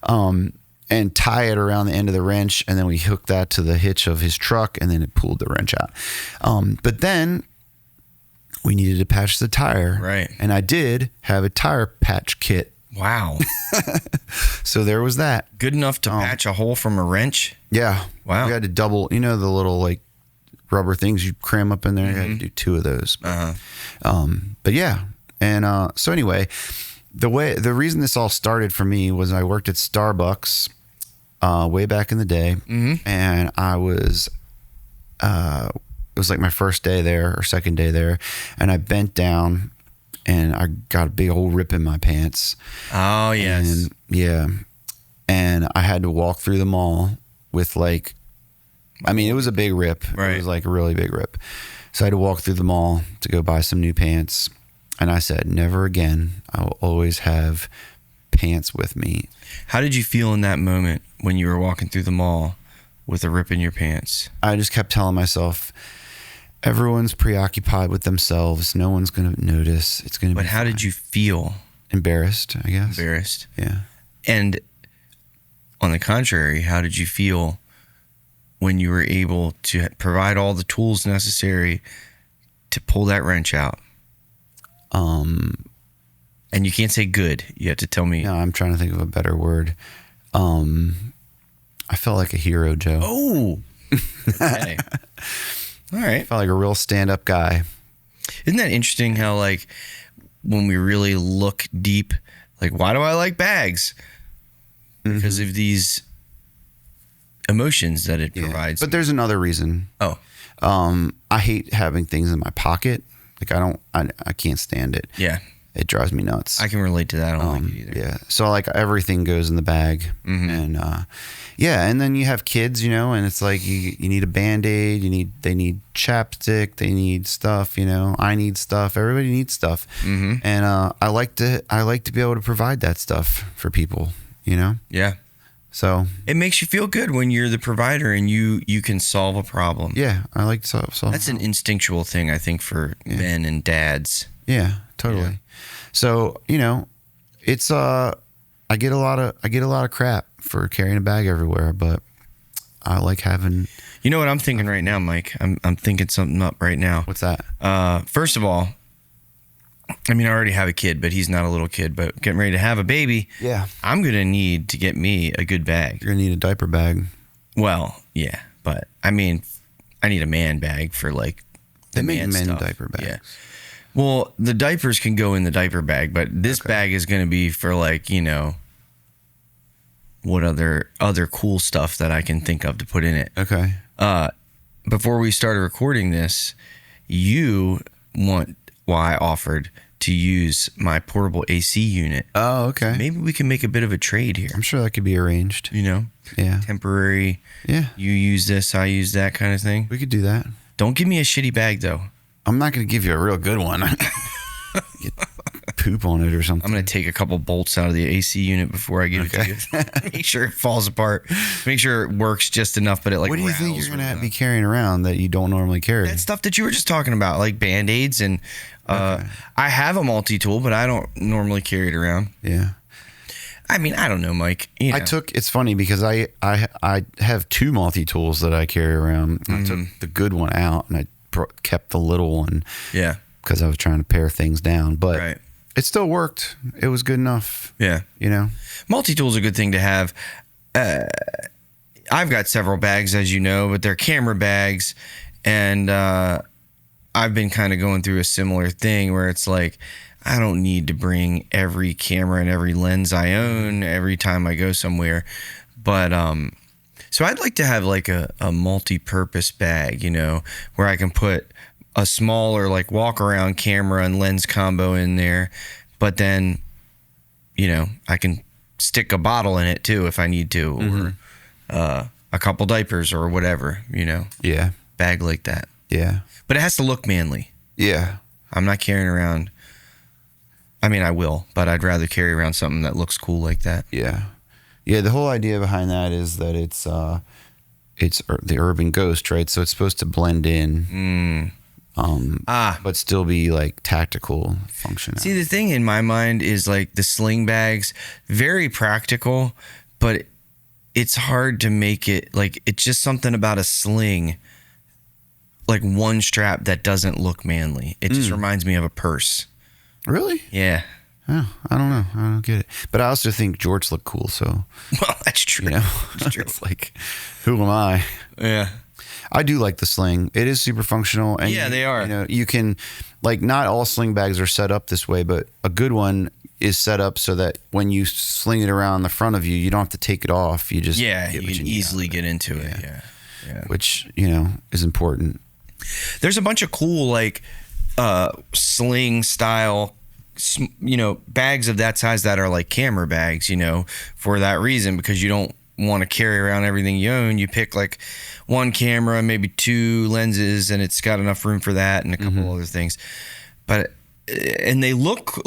and tie it around the end of the wrench. And then we hooked that to the hitch of his truck and then it pulled the wrench out. But then we needed to patch the tire. Right. And I did have a tire patch kit. Wow. So there was that. Good enough to patch a hole from a wrench? Yeah. Wow. We had to double, the little like rubber things you cram up in there. Mm-hmm. I had to do 2 of those. But yeah. And so anyway, the reason this all started for me was I worked at Starbucks way back in the day. Mm-hmm. And I was it was like my first day there or second day there, and I bent down and I got a big old rip in my pants. Oh, yes. And, yeah. And I had to walk through the mall with like, it was a big rip. Right. It was like a really big rip. So I had to walk through the mall to go buy some new pants. And I said, never again. I will always have pants with me. How did you feel in that moment when you were walking through the mall with a rip in your pants? I just kept telling myself, everyone's preoccupied with themselves. No one's going to notice. It's going to be But how did you feel? Embarrassed, I guess. Embarrassed. Yeah. And on the contrary, how did you feel when you were able to provide all the tools necessary to pull that wrench out? And you can't say good. You have to tell me. No, I'm trying to think of a better word. I felt like a hero, Joe. Oh. Okay. All right. I felt like a real stand-up guy. Isn't that interesting how, like, when we really look deep, like, why do I like bags? Because of these emotions that it provides. But there's another reason. Oh. I hate having things in my pocket. Like, I can't stand it. Yeah. It drives me nuts. I can relate to that. I don't like it either. Yeah. So like everything goes in the bag. Mm-hmm. And and then you have kids, and it's like you need a Band-Aid, they need chapstick, they need stuff, I need stuff, everybody needs stuff. Mm-hmm. And I like to be able to provide that stuff for people, Yeah. So it makes you feel good when you're the provider and you can solve a problem. yeah, I like to solve. That's an instinctual thing, I think, for men and dads. Yeah, totally. Yeah. So, you know, it's I get a lot of crap for carrying a bag everywhere, but I like having. You know what I'm thinking right now, Mike? I'm thinking something up right now. What's that? First of all, I mean, I already have a kid, but he's not a little kid, but getting ready to have a baby. Yeah. I'm going to need to get me a good bag. You're going to need a diaper bag. Well, yeah, but I mean, I need a man bag for like the men diaper bags. Yeah. Well, the diapers can go in the diaper bag, but this bag is going to be for like, you know, what other cool stuff that I can think of to put in it. Okay. Before we started recording this, I offered to use my portable AC unit. Oh, okay. Maybe we can make a bit of a trade here. I'm sure that could be arranged. You know? Yeah. Temporary. Yeah. You use this, I use that kind of thing. We could do that. Don't give me a shitty bag, though. I'm not going to give you a real good one. Get poop on it or something. I'm going to take a couple bolts out of the AC unit before I give it to you. Make sure it falls apart. Make sure it works just enough, but it like what do you think you're going to be carrying around that you don't normally carry? That stuff that you were just talking about, like Band-Aids and I have a multi-tool, but I don't normally carry it around. Yeah. I mean, I don't know, Mike. You know. It's funny because I have two multi-tools that I carry around. I took the good one out and I kept the little one. Yeah. Because I was trying to pare things down, but it still worked. It was good enough. Yeah. You know? Multi-tool is a good thing to have. I've got several bags, as you know, but they're camera bags. And I've been kind of going through a similar thing where it's like, I don't need to bring every camera and every lens I own every time I go somewhere. But so I'd like to have like a multi-purpose bag, you know, where I can put a smaller like walk-around camera and lens combo in there. But then, you know, I can stick a bottle in it too if I need to, or a couple diapers or whatever, you know. Yeah. Bag like that. Yeah. But it has to look manly. Yeah. I'm not carrying around. I mean, I will, but I'd rather carry around something that looks cool like that. Yeah. Yeah, the whole idea behind that is that it's the Urban Ghost, right? So it's supposed to blend in, but still be like tactical functionality. See, the thing in my mind is like the sling bags, very practical, but it's hard to make it like it's just something about a sling, like one strap that doesn't look manly. It just reminds me of a purse. Really? Yeah. Oh, I don't know. I don't get it. But I also think jorts look cool, so. Well, that's true. You know? That's true. It's like, who am I? Yeah. I do like the sling. It is super functional. And yeah, they are. You know, you can, like, not all sling bags are set up this way, but a good one is set up so that when you sling it around the front of you, you don't have to take it off. You just you can easily get into it. Yeah. Which, you know, is important. There's a bunch of cool, like, sling style, you know, bags of that size that are like camera bags, you know, for that reason, because you don't want to carry around everything you own. You pick like one camera, maybe two lenses, and it's got enough room for that and a couple other things. But and they look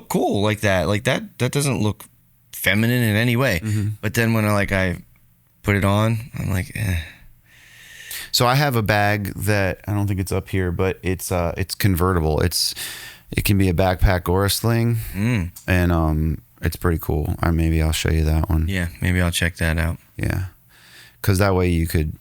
cool like that. Like that doesn't look feminine in any way. But then when I put it on, I'm like, eh. So I have a bag that I don't think it's up here, but it's convertible. It can be a backpack or a sling, and it's pretty cool. Or maybe I'll show you that one. Yeah, maybe I'll check that out. Yeah, because that way you could,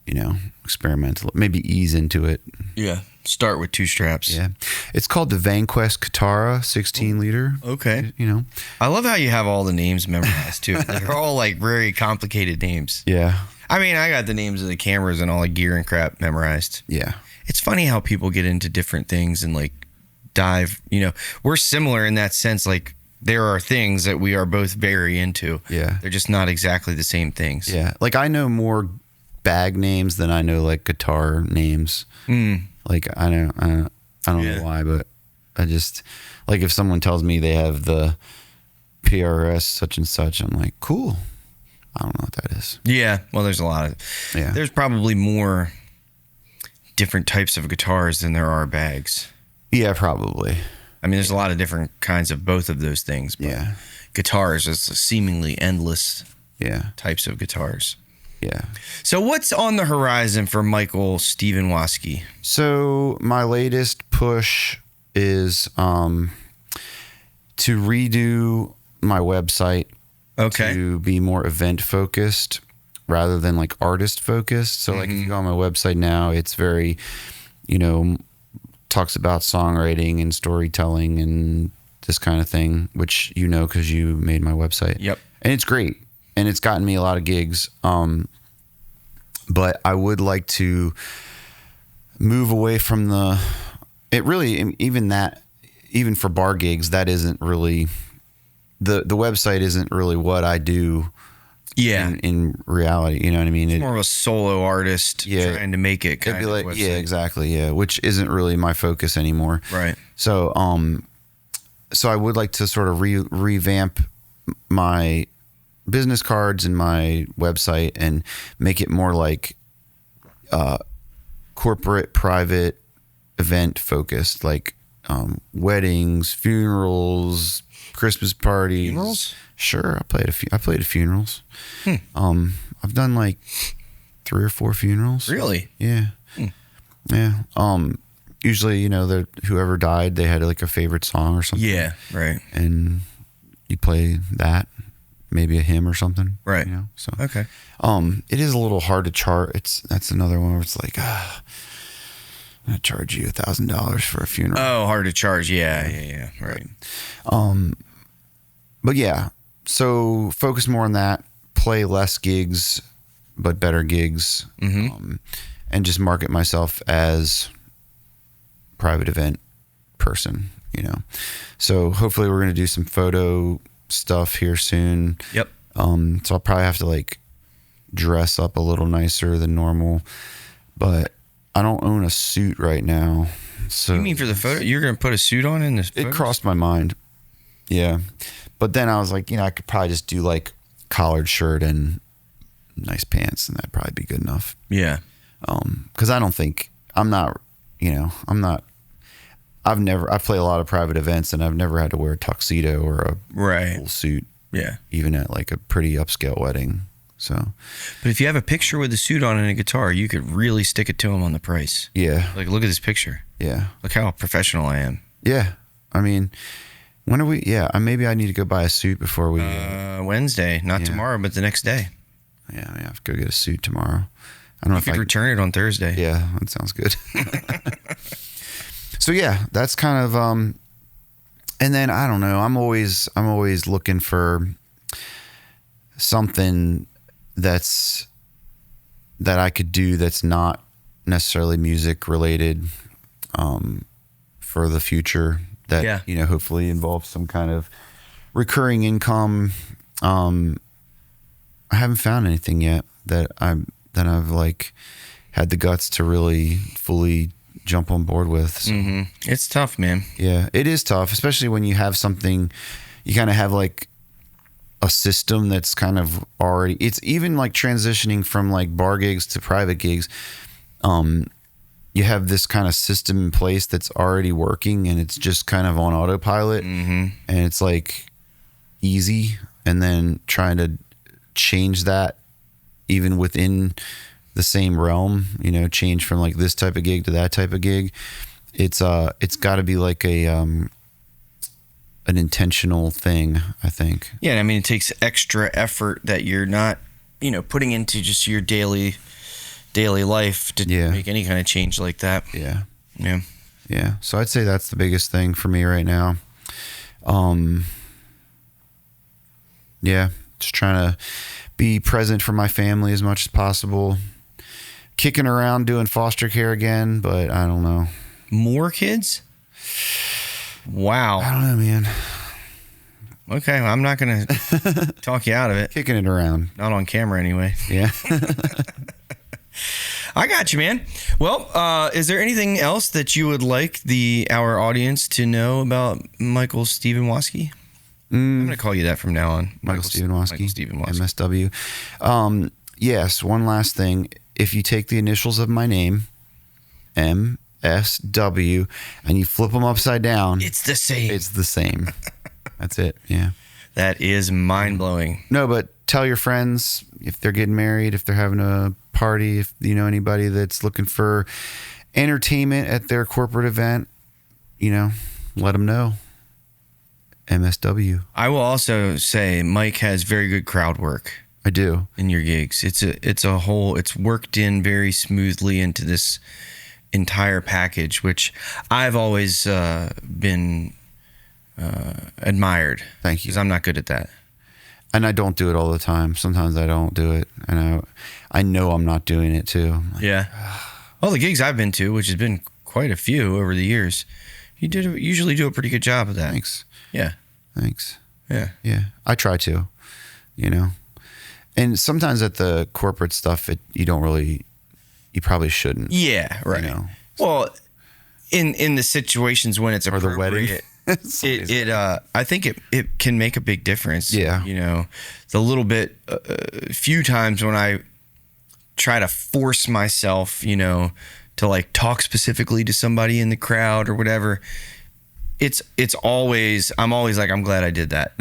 you know, experiment, maybe ease into it. Yeah, start with two straps. Yeah, it's called the Vanquest Katara 16 liter. Okay, you know, I love how you have all the names memorized too. They're all like very complicated names. Yeah. I mean, I got the names of the cameras and all the gear and crap memorized. Yeah. It's funny how people get into different things and like dive, you know, we're similar in that sense. Like there are things that we are both very into. Yeah. They're just not exactly the same things. Yeah. Like I know more bag names than I know like guitar names. Like I don't know why, but I just like if someone tells me they have the PRS such and such, I'm like, cool. I don't know what that is. Yeah. Well, there's a lot of, there's probably more different types of guitars than there are bags. Yeah, probably. I mean, there's a lot of different kinds of both of those things. But guitars is seemingly endless. Yeah. types of guitars. Yeah. So what's on the horizon for Michael Steven Waskey? So my latest push is to redo my website to be more event focused rather than like artist focused. So like if you go on my website now, it's very, talks about songwriting and storytelling and this kind of thing, which because you made my website. Yep. And it's great. And it's gotten me a lot of gigs. But I would like to move away from even for bar gigs, that isn't really, the website isn't really what I do. Yeah. In reality, you know what I mean? It's more of a solo artist trying to make it kind of like, yeah, exactly. Yeah. Which isn't really my focus anymore. Right. So, so I would like to sort of revamp my business cards and my website and make it more like corporate, private, event focused, like weddings, funerals, Christmas parties. Funerals? Sure, I played at funerals. I've done like 3 or 4 funerals. Really? Yeah. Yeah. Usually, whoever died, they had like a favorite song or something. Yeah, right. And you play that, maybe a hymn or something. Right. So okay. It is a little hard to chart. That's another one where it's like, I'm gonna charge you $1,000 for a funeral. Oh, hard to charge. Yeah. Right. But yeah, so focus more on that. Play less gigs, but better gigs, and just market myself as private event person. So hopefully we're gonna do some photo stuff here soon. Yep. So I'll probably have to like dress up a little nicer than normal, but I don't own a suit right now. So you mean for the photo, you're going to put a suit on in this? It crossed my mind. Yeah. But then I was like, I could probably just do like collared shirt and nice pants, and that'd probably be good enough. Yeah. Cause I don't think I've played a lot of private events and I've never had to wear a tuxedo or a full suit. Yeah. Even at like a pretty upscale wedding. So, but if you have a picture with a suit on and a guitar, you could really stick it to them on the price. Yeah. Like, look at this picture. Yeah. Look how professional I am. Yeah. I mean, when are we? Yeah. Maybe I need to go buy a suit before we. Wednesday, not tomorrow, but the next day. Yeah. I have to go get a suit tomorrow. I don't know if I could return it on Thursday. Yeah. That sounds good. So yeah, that's kind of, and then I don't know, I'm always looking for something that I could do that's not necessarily music related, for the future that, hopefully involves some kind of recurring income. I haven't found anything yet that I've like had the guts to really fully jump on board with. So. It's tough, man. Yeah, it is tough, especially when you have something, you kind of have like a system that's kind of already, it's even like transitioning from like bar gigs to private gigs. You have this kind of system in place that's already working and it's just kind of on autopilot, and it's like easy. And then trying to change that even within the same realm, change from like this type of gig to that type of gig. It's got to be like an intentional thing, I think. Yeah, I mean, it takes extra effort that you're not, putting into just your daily life to make any kind of change like that. Yeah. Yeah. Yeah. So I'd say that's the biggest thing for me right now. Yeah, just trying to be present for my family as much as possible. Kicking around doing foster care again, but I don't know. More kids? Wow. I don't know, man. Okay, I'm not going to talk you out of it. Kicking it around. Not on camera anyway. Yeah. I got you, man. Well, is there anything else that you would like our audience to know about Michael Steven Waskey? I'm going to call you that from now on. Michael Steven Waskey. Michael Steven Waskey. MSW. Yes, one last thing. If you take the initials of my name, MSW, and you flip them upside down, it's the same. It's the same. That's it. Yeah. That is mind-blowing. No, but tell your friends if they're getting married, if they're having a party, if you know anybody that's looking for entertainment at their corporate event, let them know. MSW. I will also say Mike has very good crowd work. I do. In your gigs. It's worked in very smoothly into this entire package, which I've always been admired. Thank you. Because I'm not good at that. And I don't do it all the time. Sometimes I don't do it. And I know I'm not doing it too. Yeah. All the gigs I've been to, which has been quite a few over the years, you usually do a pretty good job of that. Thanks. Yeah. Thanks. Yeah. Yeah. I try to, And sometimes at the corporate stuff, you probably shouldn't. Yeah, right. Well, in the situations when it's appropriate, or the wedding, I think it can make a big difference. Yeah. The little bit, few times when I try to force myself, to like talk specifically to somebody in the crowd or whatever, I'm always like, I'm glad I did that,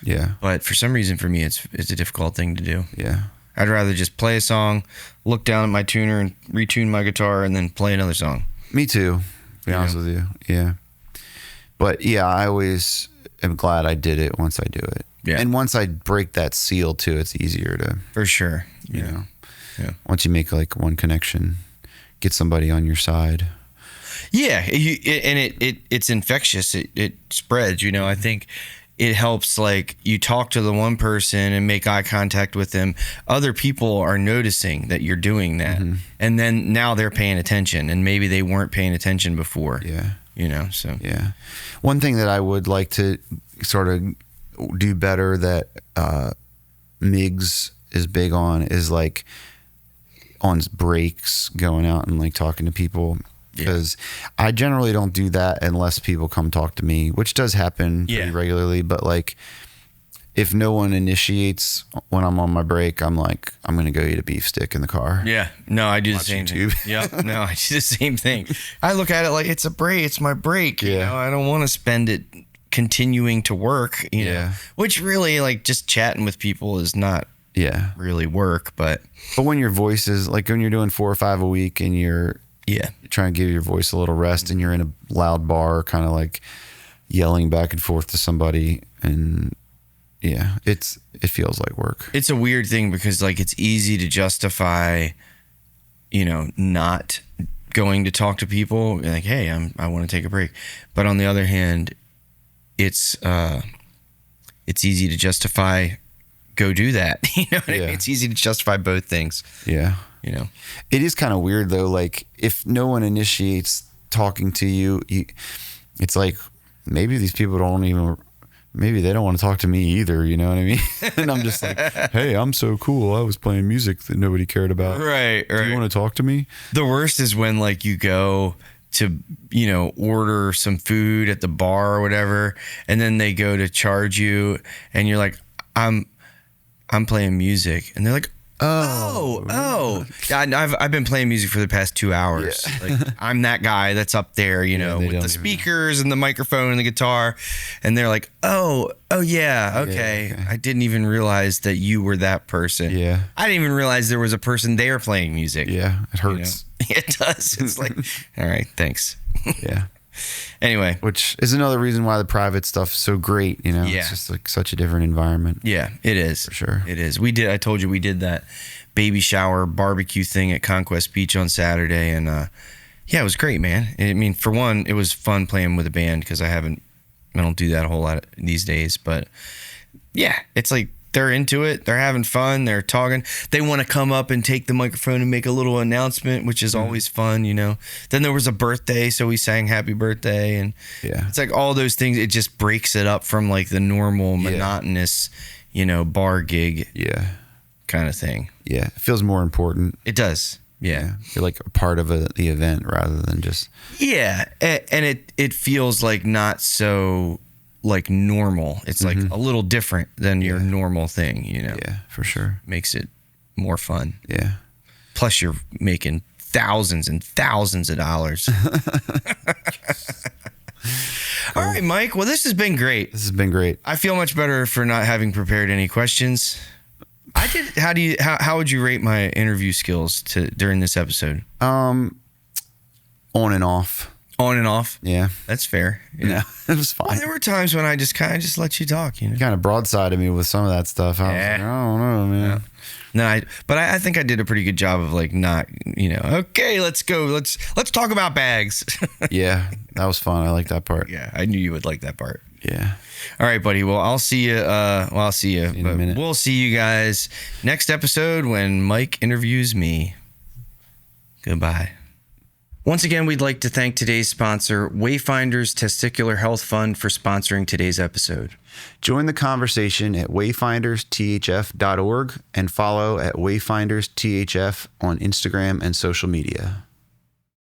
Yeah. But for some reason, for me, it's a difficult thing to do. Yeah. I'd rather just play a song, look down at my tuner and retune my guitar, and then play another song. Me too, to be honest with you. Yeah. But yeah, I always am glad I did it once I do it. Yeah. And once I break that seal too, it's easier to. For sure. Yeah. Once you make like one connection, get somebody on your side. Yeah. It's infectious. It spreads, I think it helps, like, you talk to the one person and make eye contact with them. Other people are noticing that you're doing that. Mm-hmm. And then now they're paying attention, and maybe they weren't paying attention before. Yeah. So. Yeah. One thing that I would like to sort of do better that Migs is big on is like on breaks, going out and like talking to people. Because I generally don't do that unless people come talk to me, which does happen pretty regularly. But like, if no one initiates when I'm on my break, I'm like, I'm going to go eat a beef stick in the car. Yeah. No, I do the same thing. Yep. No, I do the same thing. I look at it like it's a break. It's my break. Yeah. I don't want to spend it continuing to work, know, which really, like, just chatting with people is not really work. But when your voice is like, when you're doing 4 or 5 a week and you're trying to give your voice a little rest and you're in a loud bar kind of like yelling back and forth to somebody, and it feels like work. It's a weird thing because, like, it's easy to justify, not going to talk to people, like, hey, I want to take a break. But on the other hand, it's easy to justify, go do that. You know what I mean? It's easy to justify both things. Yeah. It is kind of weird though. Like, if no one initiates talking to you, it's like, maybe these people maybe they don't want to talk to me either. You know what I mean? And I'm just like, hey, I'm so cool. I was playing music that nobody cared about. Right. Do you want to talk to me? The worst is when, like, you go to, order some food at the bar or whatever, and then they go to charge you and you're like, I'm playing music. And they're like, Oh. I've been playing music for the past 2 hours. Yeah. Like, I'm that guy that's up there, with the speakers and the microphone and the guitar. And they're like, oh yeah, okay. I didn't even realize that you were that person. Yeah. I didn't even realize there was a person there playing music. Yeah, it hurts. It does. It's like, all right, thanks. Yeah. Anyway, which is another reason why the private stuff's so great. It's just like such a different environment. Yeah, it is. For sure. It is. I told you we did that baby shower barbecue thing at Conquest Beach on Saturday. And it was great, man. I mean, for one, it was fun playing with a band because I don't do that a whole lot these days. But yeah, it's like, they're into it. They're having fun. They're talking. They want to come up and take the microphone and make a little announcement, which is always fun, Then there was a birthday, so we sang happy birthday. And it's like all those things. It just breaks it up from like the normal, monotonous, bar gig kind of thing. Yeah. It feels more important. It does. Yeah. You're like a part of the event rather than just. Yeah. And it feels like not so like normal. It's like a little different than your normal thing, Yeah, for sure. Makes it more fun. Yeah. Plus you're making thousands and thousands of dollars. All right, Mike. Well, this has been great. This has been great. I feel much better for not having prepared any questions. I did. How would you rate my interview skills during this episode? On and off. On and off. Yeah, that's fair. Yeah, it was fine. Well, there were times when I just kind of let you talk. You kind of broadsided me with some of that stuff. I was like, I don't know, man. Yeah. No, but I think I did a pretty good job of like not, okay, let's go. Let's talk about bags. Yeah, that was fun. I like that part. Yeah, I knew you would like that part. Yeah. All right, buddy. Well, I'll see you. I'll see you in a minute. We'll see you guys next episode when Mike interviews me. Goodbye. Once again, we'd like to thank today's sponsor, Wayfinders Testicular Health Fund, for sponsoring today's episode. Join the conversation at wayfindersthf.org and follow at wayfindersthf on Instagram and social media.